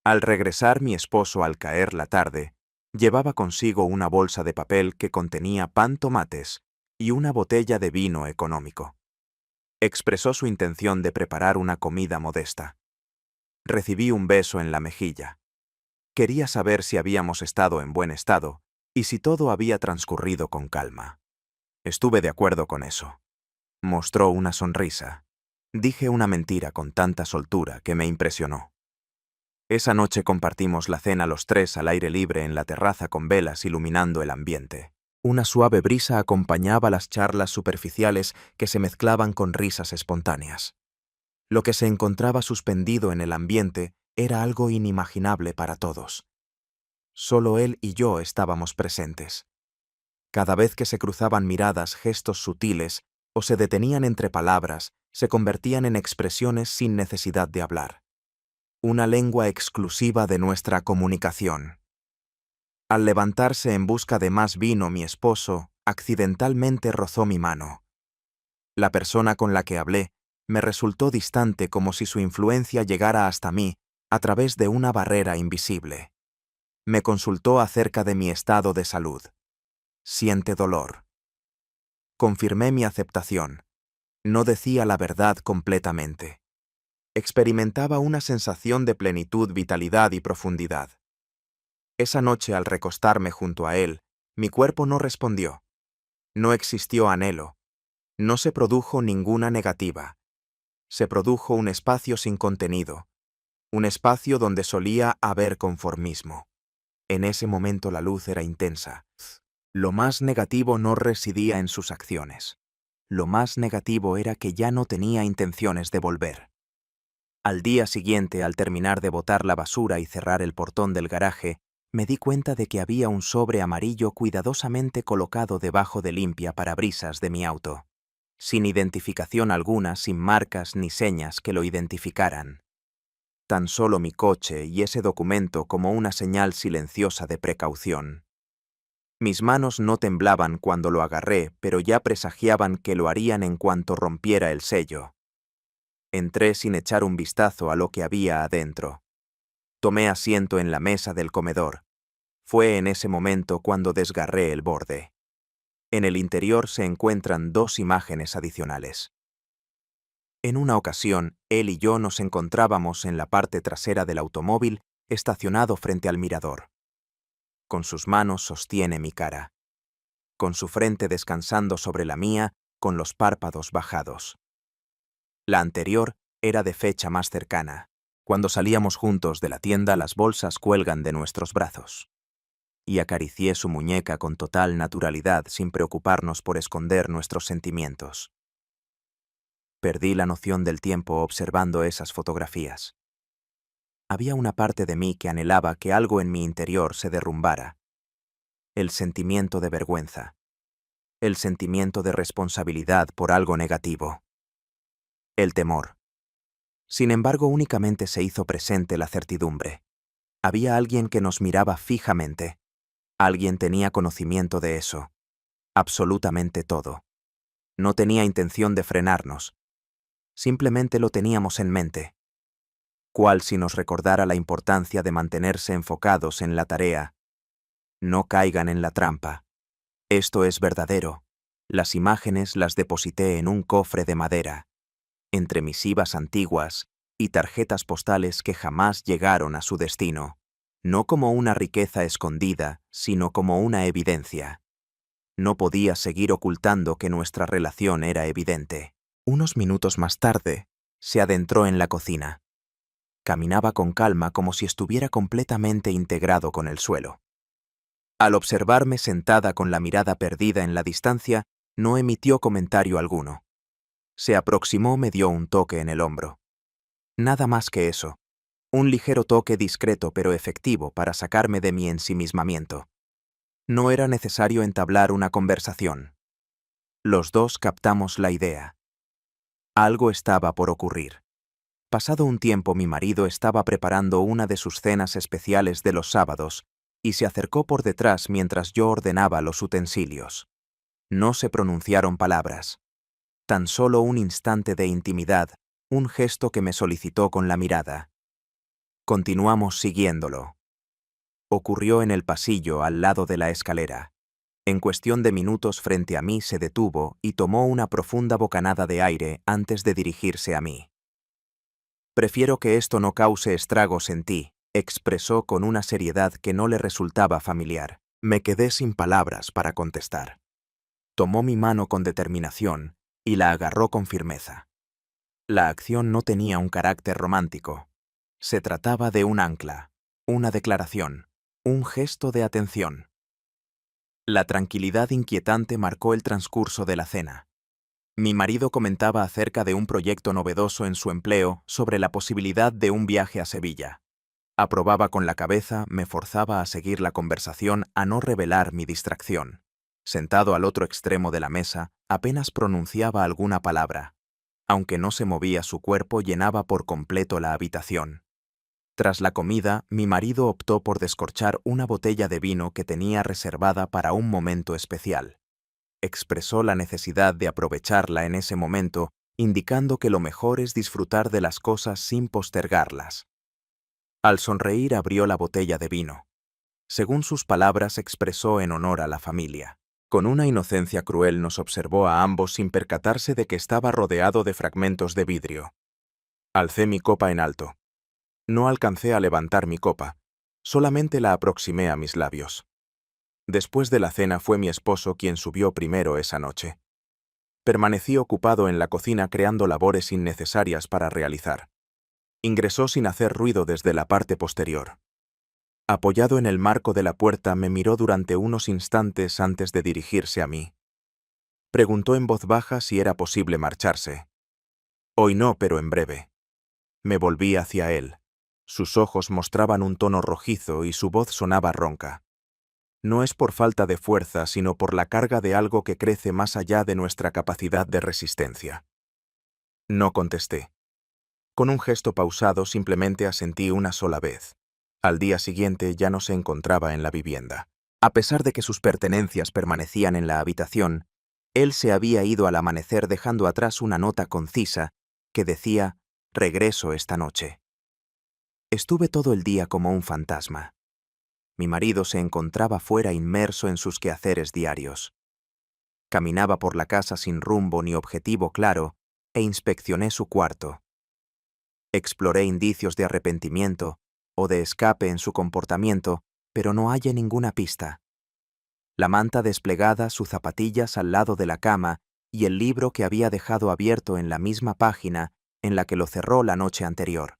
Al regresar mi esposo al caer la tarde, llevaba consigo una bolsa de papel que contenía pan tomates y una botella de vino económico. Expresó su intención de preparar una comida modesta. Recibí un beso en la mejilla. Quería saber si habíamos estado en buen estado y si todo había transcurrido con calma. Estuve de acuerdo con eso. Mostró una sonrisa. Dije una mentira con tanta soltura que me impresionó. Esa noche compartimos la cena los tres al aire libre en la terraza con velas iluminando el ambiente. Una suave brisa acompañaba las charlas superficiales que se mezclaban con risas espontáneas. Lo que se encontraba suspendido en el ambiente era algo inimaginable para todos. Solo él y yo estábamos presentes. Cada vez que se cruzaban miradas, gestos sutiles o se detenían entre palabras, se convertían en expresiones sin necesidad de hablar. Una lengua exclusiva de nuestra comunicación. Al levantarse en busca de más vino, mi esposo accidentalmente rozó mi mano. La persona con la que hablé me resultó distante, como si su influencia llegara hasta mí a través de una barrera invisible. Me consultó acerca de mi estado de salud. Siente dolor. Confirmé mi aceptación. No decía la verdad completamente. Experimentaba una sensación de plenitud, vitalidad y profundidad. Esa noche, al recostarme junto a él, mi cuerpo no respondió. No existió anhelo. No se produjo ninguna negativa. Se produjo un espacio sin contenido. Un espacio donde solía haber conformismo. En ese momento la luz era intensa. Lo más negativo no residía en sus acciones. Lo más negativo era que ya no tenía intenciones de volver. Al día siguiente, al terminar de botar la basura y cerrar el portón del garaje, me di cuenta de que había un sobre amarillo cuidadosamente colocado debajo del limpiaparabrisas de mi auto, sin identificación alguna, sin marcas ni señas que lo identificaran. Tan solo mi coche y ese documento como una señal silenciosa de precaución. Mis manos no temblaban cuando lo agarré, pero ya presagiaban que lo harían en cuanto rompiera el sello. Entré sin echar un vistazo a lo que había adentro. Tomé asiento en la mesa del comedor. Fue en ese momento cuando desgarré el borde. En el interior se encuentran dos imágenes adicionales. En una ocasión, él y yo nos encontrábamos en la parte trasera del automóvil estacionado frente al mirador. Con sus manos sostiene mi cara. con su frente descansando sobre la mía, con los párpados bajados. La anterior era de fecha más cercana. Cuando salíamos juntos de la tienda, las bolsas cuelgan de nuestros brazos. Y acaricié su muñeca con total naturalidad sin preocuparnos por esconder nuestros sentimientos. Perdí la noción del tiempo observando esas fotografías. Había una parte de mí que anhelaba que algo en mi interior se derrumbara. El sentimiento de vergüenza. El sentimiento de responsabilidad por algo negativo. El temor. Sin embargo, únicamente se hizo presente la certidumbre. Había alguien que nos miraba fijamente. Alguien tenía conocimiento de eso. Absolutamente todo. No tenía intención de frenarnos. Simplemente lo teníamos en mente. Cual si nos recordara la importancia de mantenerse enfocados en la tarea. No caigan en la trampa. Esto es verdadero. Las imágenes las deposité en un cofre de madera, entre misivas antiguas y tarjetas postales que jamás llegaron a su destino, no como una riqueza escondida, sino como una evidencia. No podía seguir ocultando que nuestra relación era evidente. Unos minutos más tarde, se adentró en la cocina. Caminaba con calma como si estuviera completamente integrado con el suelo. Al observarme sentada con la mirada perdida en la distancia, no emitió comentario alguno. Se aproximó, me dio un toque en el hombro. Nada más que eso. Un ligero toque discreto pero efectivo para sacarme de mi ensimismamiento. No era necesario entablar una conversación. Los dos captamos la idea. Algo estaba por ocurrir. Pasado un tiempo, mi marido estaba preparando una de sus cenas especiales de los sábados y se acercó por detrás mientras yo ordenaba los utensilios. No se pronunciaron palabras. Tan solo un instante de intimidad, un gesto que me solicitó con la mirada. Continuamos siguiéndolo. Ocurrió en el pasillo al lado de la escalera. En cuestión de minutos frente a mí se detuvo y tomó una profunda bocanada de aire antes de dirigirse a mí. «Prefiero que esto no cause estragos en ti», expresó con una seriedad que no le resultaba familiar. Me quedé sin palabras para contestar. Tomó mi mano con determinación y la agarró con firmeza. La acción no tenía un carácter romántico. Se trataba de un ancla, una declaración, un gesto de atención. La tranquilidad inquietante marcó el transcurso de la cena. Mi marido comentaba acerca de un proyecto novedoso en su empleo sobre la posibilidad de un viaje a Sevilla. Aprobaba con la cabeza, me forzaba a seguir la conversación, a no revelar mi distracción. Sentado al otro extremo de la mesa, apenas pronunciaba alguna palabra. Aunque no se movía, su cuerpo llenaba por completo la habitación. Tras la comida, mi marido optó por descorchar una botella de vino que tenía reservada para un momento especial. Expresó la necesidad de aprovecharla en ese momento, indicando que lo mejor es disfrutar de las cosas sin postergarlas. Al sonreír, abrió la botella de vino. Según sus palabras, expresó en honor a la familia. Con una inocencia cruel nos observó a ambos sin percatarse de que estaba rodeado de fragmentos de vidrio. Alcé mi copa en alto. No alcancé a levantar mi copa, solamente la aproximé a mis labios. Después de la cena fue mi esposo quien subió primero esa noche. Permanecí ocupado en la cocina creando labores innecesarias para realizar. Ingresó sin hacer ruido desde la parte posterior. Apoyado en el marco de la puerta, me miró durante unos instantes antes de dirigirse a mí. Preguntó en voz baja si era posible marcharse. Hoy no, pero en breve. Me volví hacia él. Sus ojos mostraban un tono rojizo y su voz sonaba ronca. No es por falta de fuerza, sino por la carga de algo que crece más allá de nuestra capacidad de resistencia. No contesté. Con un gesto pausado simplemente asentí una sola vez. Al día siguiente ya no se encontraba en la vivienda. A pesar de que sus pertenencias permanecían en la habitación, él se había ido al amanecer dejando atrás una nota concisa que decía: «Regreso esta noche». Estuve todo el día como un fantasma. Mi marido se encontraba fuera inmerso en sus quehaceres diarios. Caminaba por la casa sin rumbo ni objetivo claro e inspeccioné su cuarto. Exploré indicios de arrepentimiento o de escape en su comportamiento, pero no hallé ninguna pista. la manta desplegada, sus zapatillas al lado de la cama y el libro que había dejado abierto en la misma página en la que lo cerró la noche anterior.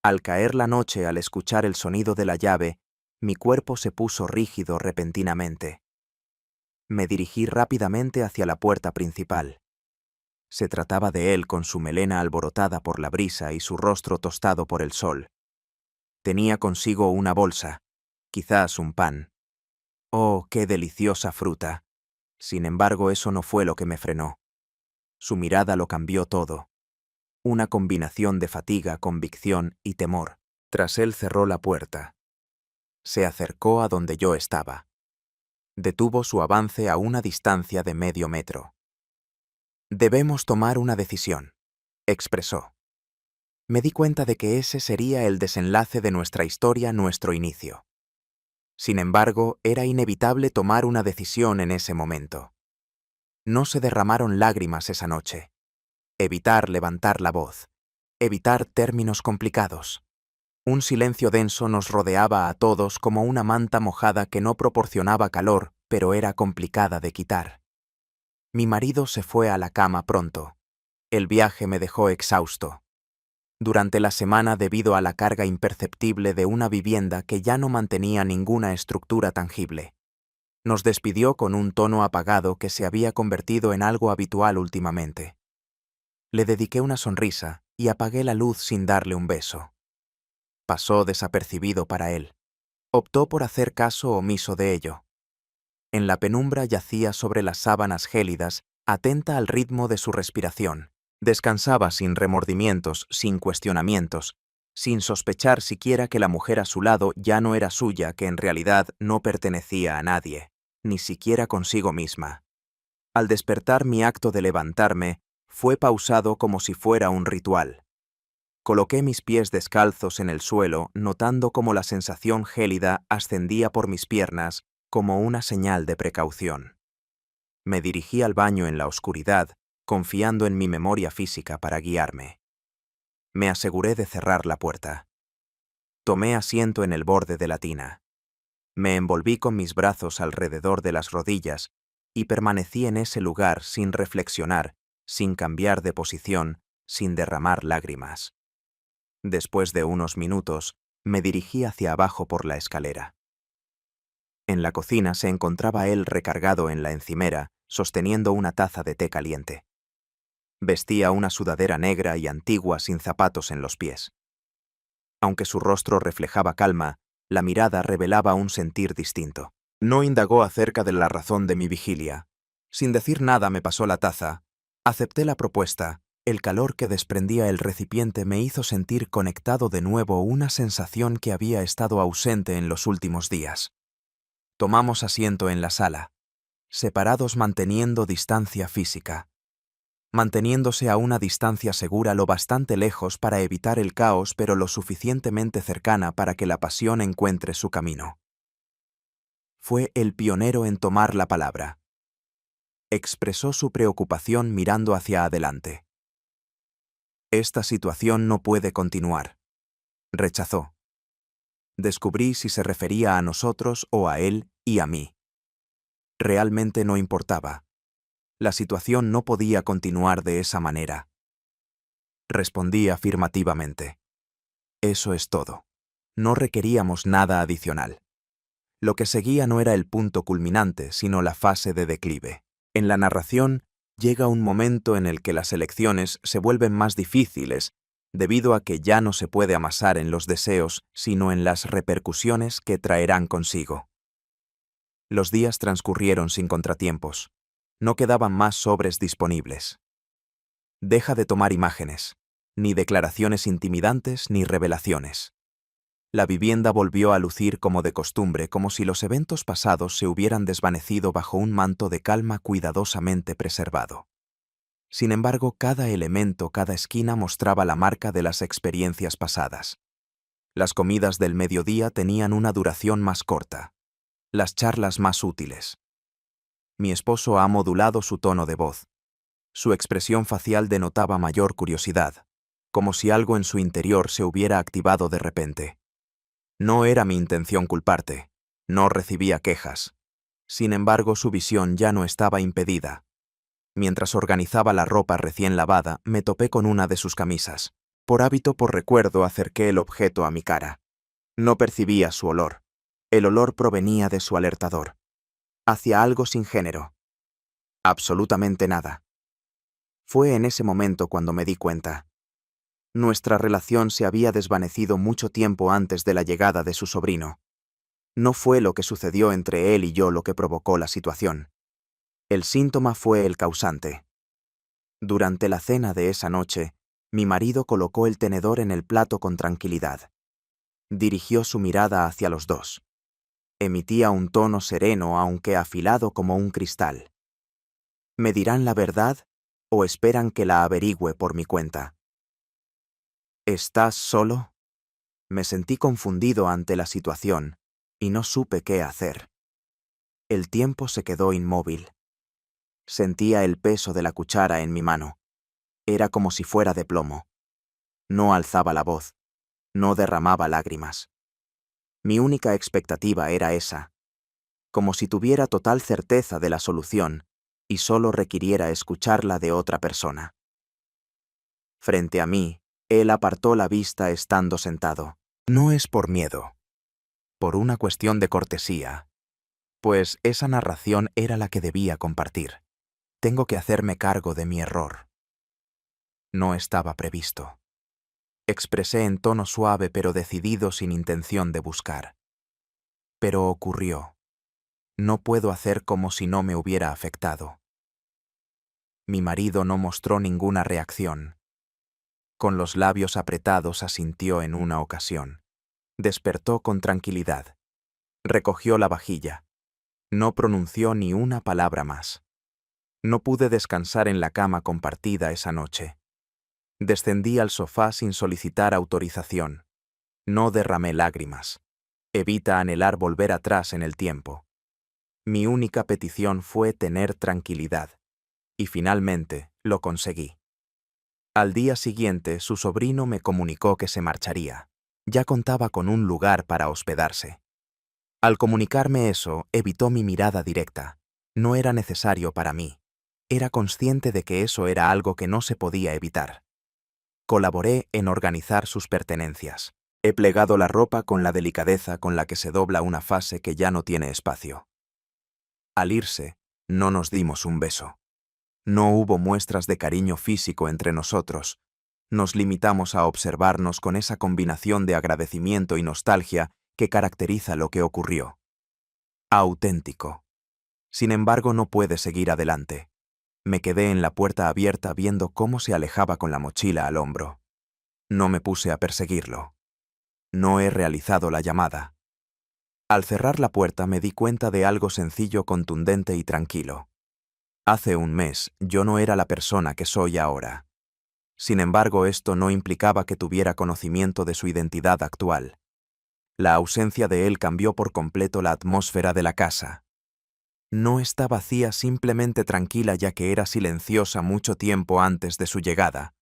Al caer la noche, al escuchar el sonido de la llave, mi cuerpo se puso rígido repentinamente. Me dirigí rápidamente hacia la puerta principal. Se trataba de él con su melena alborotada por la brisa y su rostro tostado por el sol. Tenía consigo una bolsa, quizás un pan. ¡Oh, qué deliciosa fruta! Sin embargo, eso no fue lo que me frenó. Su mirada lo cambió todo. Una combinación de fatiga, convicción y temor. Tras él cerró la puerta. Se acercó a donde yo estaba. Detuvo su avance a una distancia de medio metro. «Debemos tomar una decisión», expresó. Me di cuenta de que ese sería el desenlace de nuestra historia, nuestro inicio. Sin embargo, era inevitable tomar una decisión en ese momento. No se derramaron lágrimas esa noche. Evitar levantar la voz. Evitar términos complicados. Un silencio denso nos rodeaba a todos como una manta mojada que no proporcionaba calor, pero era complicada de quitar. Mi marido se fue a la cama pronto. El viaje me dejó exhausto. Durante la semana, debido a la carga imperceptible de una vivienda que ya no mantenía ninguna estructura tangible, nos despidió con un tono apagado que se había convertido en algo habitual últimamente. Le dediqué una sonrisa y apagué la luz sin darle un beso. Pasó desapercibido para él. Optó por hacer caso omiso de ello. En la penumbra yacía sobre las sábanas gélidas, atenta al ritmo de su respiración. Descansaba sin remordimientos, sin cuestionamientos, sin sospechar siquiera que la mujer a su lado ya no era suya, que en realidad no pertenecía a nadie, ni siquiera consigo misma. Al despertar, mi acto de levantarme fue pausado como si fuera un ritual. Coloqué mis pies descalzos en el suelo, notando cómo la sensación gélida ascendía por mis piernas como una señal de precaución. Me dirigí al baño en la oscuridad, confiando en mi memoria física para guiarme. Me aseguré de cerrar la puerta. Tomé asiento en el borde de la tina. Me envolví con mis brazos alrededor de las rodillas y permanecí en ese lugar sin reflexionar, sin cambiar de posición, sin derramar lágrimas. Después de unos minutos, me dirigí hacia abajo por la escalera. En la cocina se encontraba él recargado en la encimera, sosteniendo una taza de té caliente. Vestía una sudadera negra y antigua sin zapatos en los pies. Aunque su rostro reflejaba calma, la mirada revelaba un sentir distinto. No indagó acerca de la razón de mi vigilia. Sin decir nada me pasó la taza. Acepté la propuesta. El calor que desprendía el recipiente me hizo sentir conectado de nuevo, una sensación que había estado ausente en los últimos días. Tomamos asiento en la sala, separados manteniendo distancia física. Manteniéndose a una distancia segura, lo bastante lejos para evitar el caos, pero lo suficientemente cercana para que la pasión encuentre su camino. Fue el pionero en tomar la palabra. Expresó su preocupación mirando hacia adelante. Esta situación no puede continuar. Rechazó. Descubrí si se refería a nosotros o a él y a mí. Realmente no importaba. La situación no podía continuar de esa manera. Respondí afirmativamente. Eso es todo. No requeríamos nada adicional. Lo que seguía no era el punto culminante, sino la fase de declive. En la narración, llega un momento en el que las elecciones se vuelven más difíciles, debido a que ya no se puede amasar en los deseos, sino en las repercusiones que traerán consigo. Los días transcurrieron sin contratiempos. No quedaban más sobres disponibles. Deja de tomar imágenes, ni declaraciones intimidantes ni revelaciones. La vivienda volvió a lucir como de costumbre, como si los eventos pasados se hubieran desvanecido bajo un manto de calma cuidadosamente preservado. Sin embargo, cada elemento, cada esquina mostraba la marca de las experiencias pasadas. Las comidas del mediodía tenían una duración más corta, las charlas más útiles. Mi esposo ha modulado su tono de voz. Su expresión facial denotaba mayor curiosidad, como si algo en su interior se hubiera activado de repente. No era mi intención culparte. No recibía quejas. Sin embargo, su visión ya no estaba impedida. Mientras organizaba la ropa recién lavada, me topé con una de sus camisas. Por hábito, por recuerdo, acerqué el objeto a mi cara. No percibía su olor. El olor provenía de su alertador. Hacia algo sin género. Absolutamente nada. Fue en ese momento cuando me di cuenta. Nuestra relación se había desvanecido mucho tiempo antes de la llegada de su sobrino. No fue lo que sucedió entre él y yo lo que provocó la situación. El síntoma fue el causante. Durante la cena de esa noche, mi marido colocó el tenedor en el plato con tranquilidad. Dirigió su mirada hacia los dos. Emitía un tono sereno aunque afilado como un cristal. ¿Me dirán la verdad o esperan que la averigüe por mi cuenta? ¿Estás solo? Me sentí confundido ante la situación y no supe qué hacer. El tiempo se quedó inmóvil. Sentía el peso de la cuchara en mi mano. Era como si fuera de plomo. No alzaba la voz. No derramaba lágrimas. Mi única expectativa era esa. Como si tuviera total certeza de la solución y solo requiriera escucharla de otra persona. Frente a mí, él apartó la vista estando sentado. No es por miedo. Por una cuestión de cortesía. Pues esa narración era la que debía compartir. Tengo que hacerme cargo de mi error. No estaba previsto. Expresé en tono suave pero decidido sin intención de buscar. Pero ocurrió. No puedo hacer como si no me hubiera afectado. Mi marido no mostró ninguna reacción. Con los labios apretados asintió en una ocasión. Despertó con tranquilidad. Recogió la vajilla. No pronunció ni una palabra más. No pude descansar en la cama compartida esa noche. Descendí al sofá sin solicitar autorización. No derramé lágrimas. Evita anhelar volver atrás en el tiempo. Mi única petición fue tener tranquilidad. Y finalmente lo conseguí. Al día siguiente, su sobrino me comunicó que se marcharía. Ya contaba con un lugar para hospedarse. Al comunicarme eso, evitó mi mirada directa. No era necesario para mí. Era consciente de que eso era algo que no se podía evitar. Colaboré en organizar sus pertenencias. He plegado la ropa con la delicadeza con la que se dobla una fase que ya no tiene espacio. Al irse, no nos dimos un beso. No hubo muestras de cariño físico entre nosotros. Nos limitamos a observarnos con esa combinación de agradecimiento y nostalgia que caracteriza lo que ocurrió. Auténtico. Sin embargo, no pude seguir adelante. Me quedé en la puerta abierta viendo cómo se alejaba con la mochila al hombro. No me puse a perseguirlo. No he realizado la llamada. Al cerrar la puerta me di cuenta de algo sencillo, contundente y tranquilo. Hace un mes yo no era la persona que soy ahora. Sin embargo, esto no implicaba que tuviera conocimiento de su identidad actual. La ausencia de él cambió por completo la atmósfera de la casa. No está vacía, simplemente tranquila, ya que era silenciosa mucho tiempo antes de su llegada.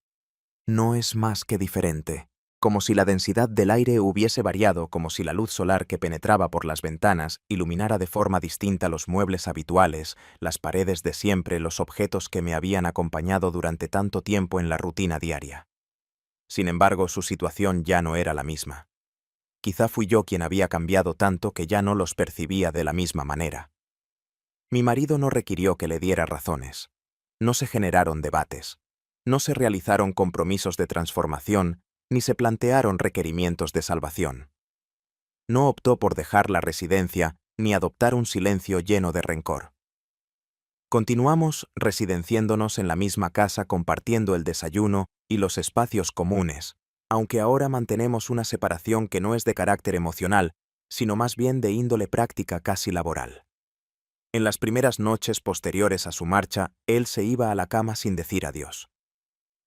No es más que diferente, como si la densidad del aire hubiese variado, como si la luz solar que penetraba por las ventanas iluminara de forma distinta los muebles habituales, las paredes de siempre, los objetos que me habían acompañado durante tanto tiempo en la rutina diaria. Sin embargo, su situación ya no era la misma. Quizá fui yo quien había cambiado tanto que ya no los percibía de la misma manera. Mi marido no requirió que le diera razones. No se generaron debates. No se realizaron compromisos de transformación, ni se plantearon requerimientos de salvación. No optó por dejar la residencia, ni adoptar un silencio lleno de rencor. Continuamos residenciándonos en la misma casa, compartiendo el desayuno y los espacios comunes, aunque ahora mantenemos una separación que no es de carácter emocional, sino más bien de índole práctica, casi laboral. En las primeras noches posteriores a su marcha, él se iba a la cama sin decir adiós.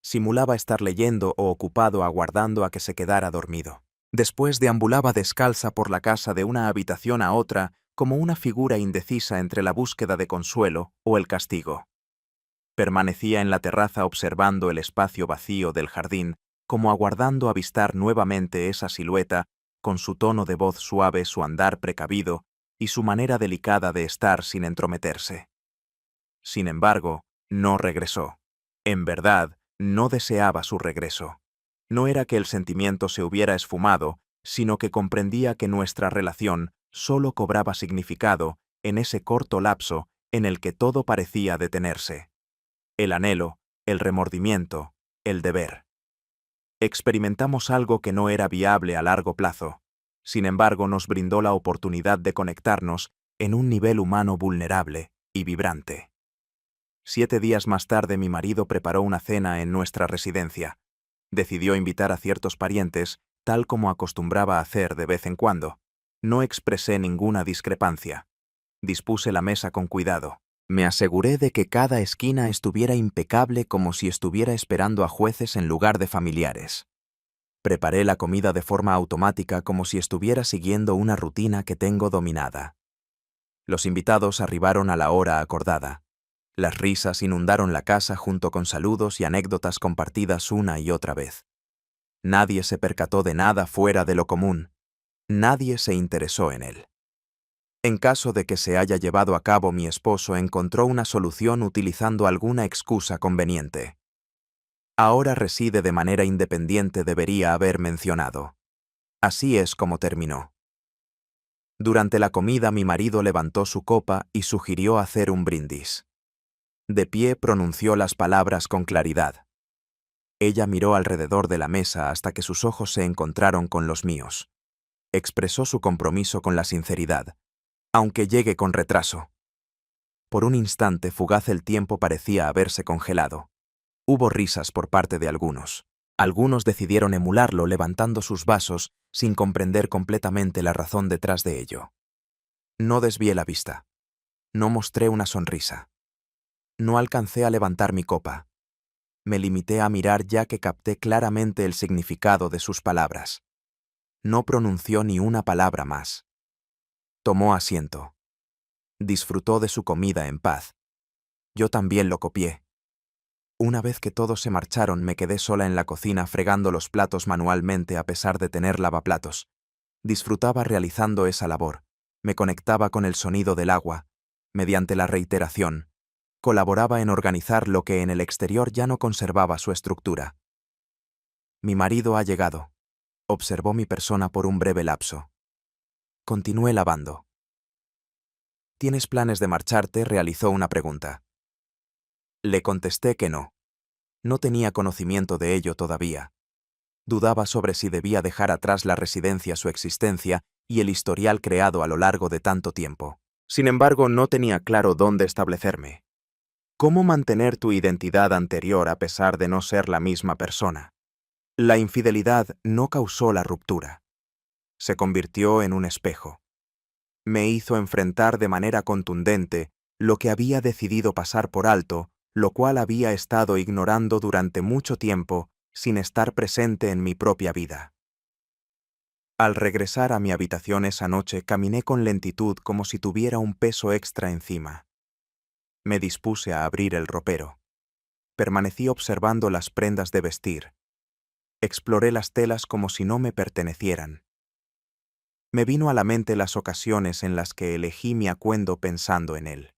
Simulaba estar leyendo o ocupado aguardando a que se quedara dormido. Después deambulaba descalza por la casa de una habitación a otra como una figura indecisa entre la búsqueda de consuelo o el castigo. Permanecía en la terraza observando el espacio vacío del jardín, como aguardando avistar nuevamente esa silueta, con su tono de voz suave, su andar precavido, y su manera delicada de estar sin entrometerse. Sin embargo, no regresó. En verdad, no deseaba su regreso. No era que el sentimiento se hubiera esfumado, sino que comprendía que nuestra relación solo cobraba significado en ese corto lapso en el que todo parecía detenerse. El anhelo, el remordimiento, el deber. Experimentamos algo que no era viable a largo plazo. Sin embargo, nos brindó la oportunidad de conectarnos en un nivel humano vulnerable y vibrante. 7 días más tarde mi marido preparó una cena en nuestra residencia. Decidió invitar a ciertos parientes, tal como acostumbraba a hacer de vez en cuando. No expresé ninguna discrepancia. Dispuse la mesa con cuidado. Me aseguré de que cada esquina estuviera impecable como si estuviera esperando a jueces en lugar de familiares. Preparé la comida de forma automática como si estuviera siguiendo una rutina que tengo dominada. Los invitados arribaron a la hora acordada. Las risas inundaron la casa junto con saludos y anécdotas compartidas una y otra vez. Nadie se percató de nada fuera de lo común. Nadie se interesó en él. En caso de que se haya llevado a cabo, mi esposo encontró una solución utilizando alguna excusa conveniente. Ahora reside de manera independiente, debería haber mencionado. Así es como terminó. Durante la comida mi marido levantó su copa y sugirió hacer un brindis. De pie pronunció las palabras con claridad. Ella miró alrededor de la mesa hasta que sus ojos se encontraron con los míos. Expresó su compromiso con la sinceridad, aunque llegue con retraso. Por un instante fugaz el tiempo parecía haberse congelado. Hubo risas por parte de algunos. Algunos decidieron emularlo levantando sus vasos sin comprender completamente la razón detrás de ello. No desvié la vista. No mostré una sonrisa. No alcancé a levantar mi copa. Me limité a mirar ya que capté claramente el significado de sus palabras. No pronunció ni una palabra más. Tomó asiento. Disfrutó de su comida en paz. Yo también lo copié. Una vez que todos se marcharon, me quedé sola en la cocina fregando los platos manualmente a pesar de tener lavaplatos. Disfrutaba realizando esa labor. Me conectaba con el sonido del agua. Mediante la reiteración, colaboraba en organizar lo que en el exterior ya no conservaba su estructura. Mi marido ha llegado. Observó mi persona por un breve lapso. Continué lavando. ¿Tienes planes de marcharte?, realizó una pregunta. Le contesté que no. No tenía conocimiento de ello todavía. Dudaba sobre si debía dejar atrás la residencia, su existencia y el historial creado a lo largo de tanto tiempo. Sin embargo, no tenía claro dónde establecerme. ¿Cómo mantener tu identidad anterior a pesar de no ser la misma persona? La infidelidad no causó la ruptura. Se convirtió en un espejo. Me hizo enfrentar de manera contundente lo que había decidido pasar por alto, lo cual había estado ignorando durante mucho tiempo sin estar presente en mi propia vida. Al regresar a mi habitación esa noche, caminé con lentitud como si tuviera un peso extra encima. Me dispuse a abrir el ropero. Permanecí observando las prendas de vestir. Exploré las telas como si no me pertenecieran. Me vino a la mente las ocasiones en las que elegí mi atuendo pensando en él.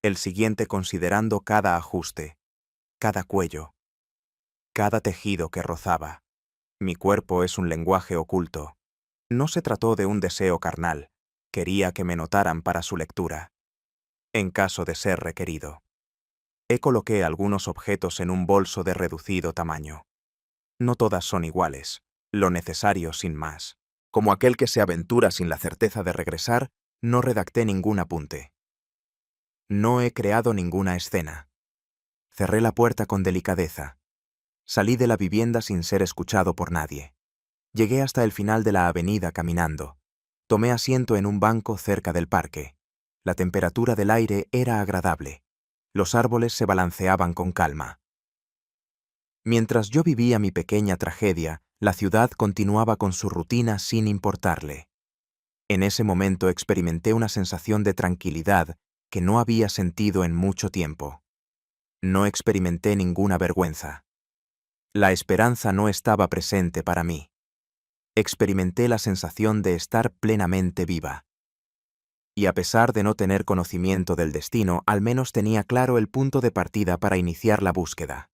El siguiente considerando cada ajuste, cada cuello, cada tejido que rozaba. Mi cuerpo es un lenguaje oculto. No se trató de un deseo carnal. Quería que me notaran para su lectura, en caso de ser requerido. Coloqué algunos objetos en un bolso de reducido tamaño. No todas son iguales, lo necesario sin más. Como aquel que se aventura sin la certeza de regresar, no redacté ningún apunte. No he creado ninguna escena. Cerré la puerta con delicadeza. Salí de la vivienda sin ser escuchado por nadie. Llegué hasta el final de la avenida caminando. Tomé asiento en un banco cerca del parque. La temperatura del aire era agradable. Los árboles se balanceaban con calma. Mientras yo vivía mi pequeña tragedia, la ciudad continuaba con su rutina sin importarle. En ese momento experimenté una sensación de tranquilidad que no había sentido en mucho tiempo. No experimenté ninguna vergüenza. La esperanza no estaba presente para mí. Experimenté la sensación de estar plenamente viva. y a pesar de no tener conocimiento del destino, al menos tenía claro el punto de partida para iniciar la búsqueda.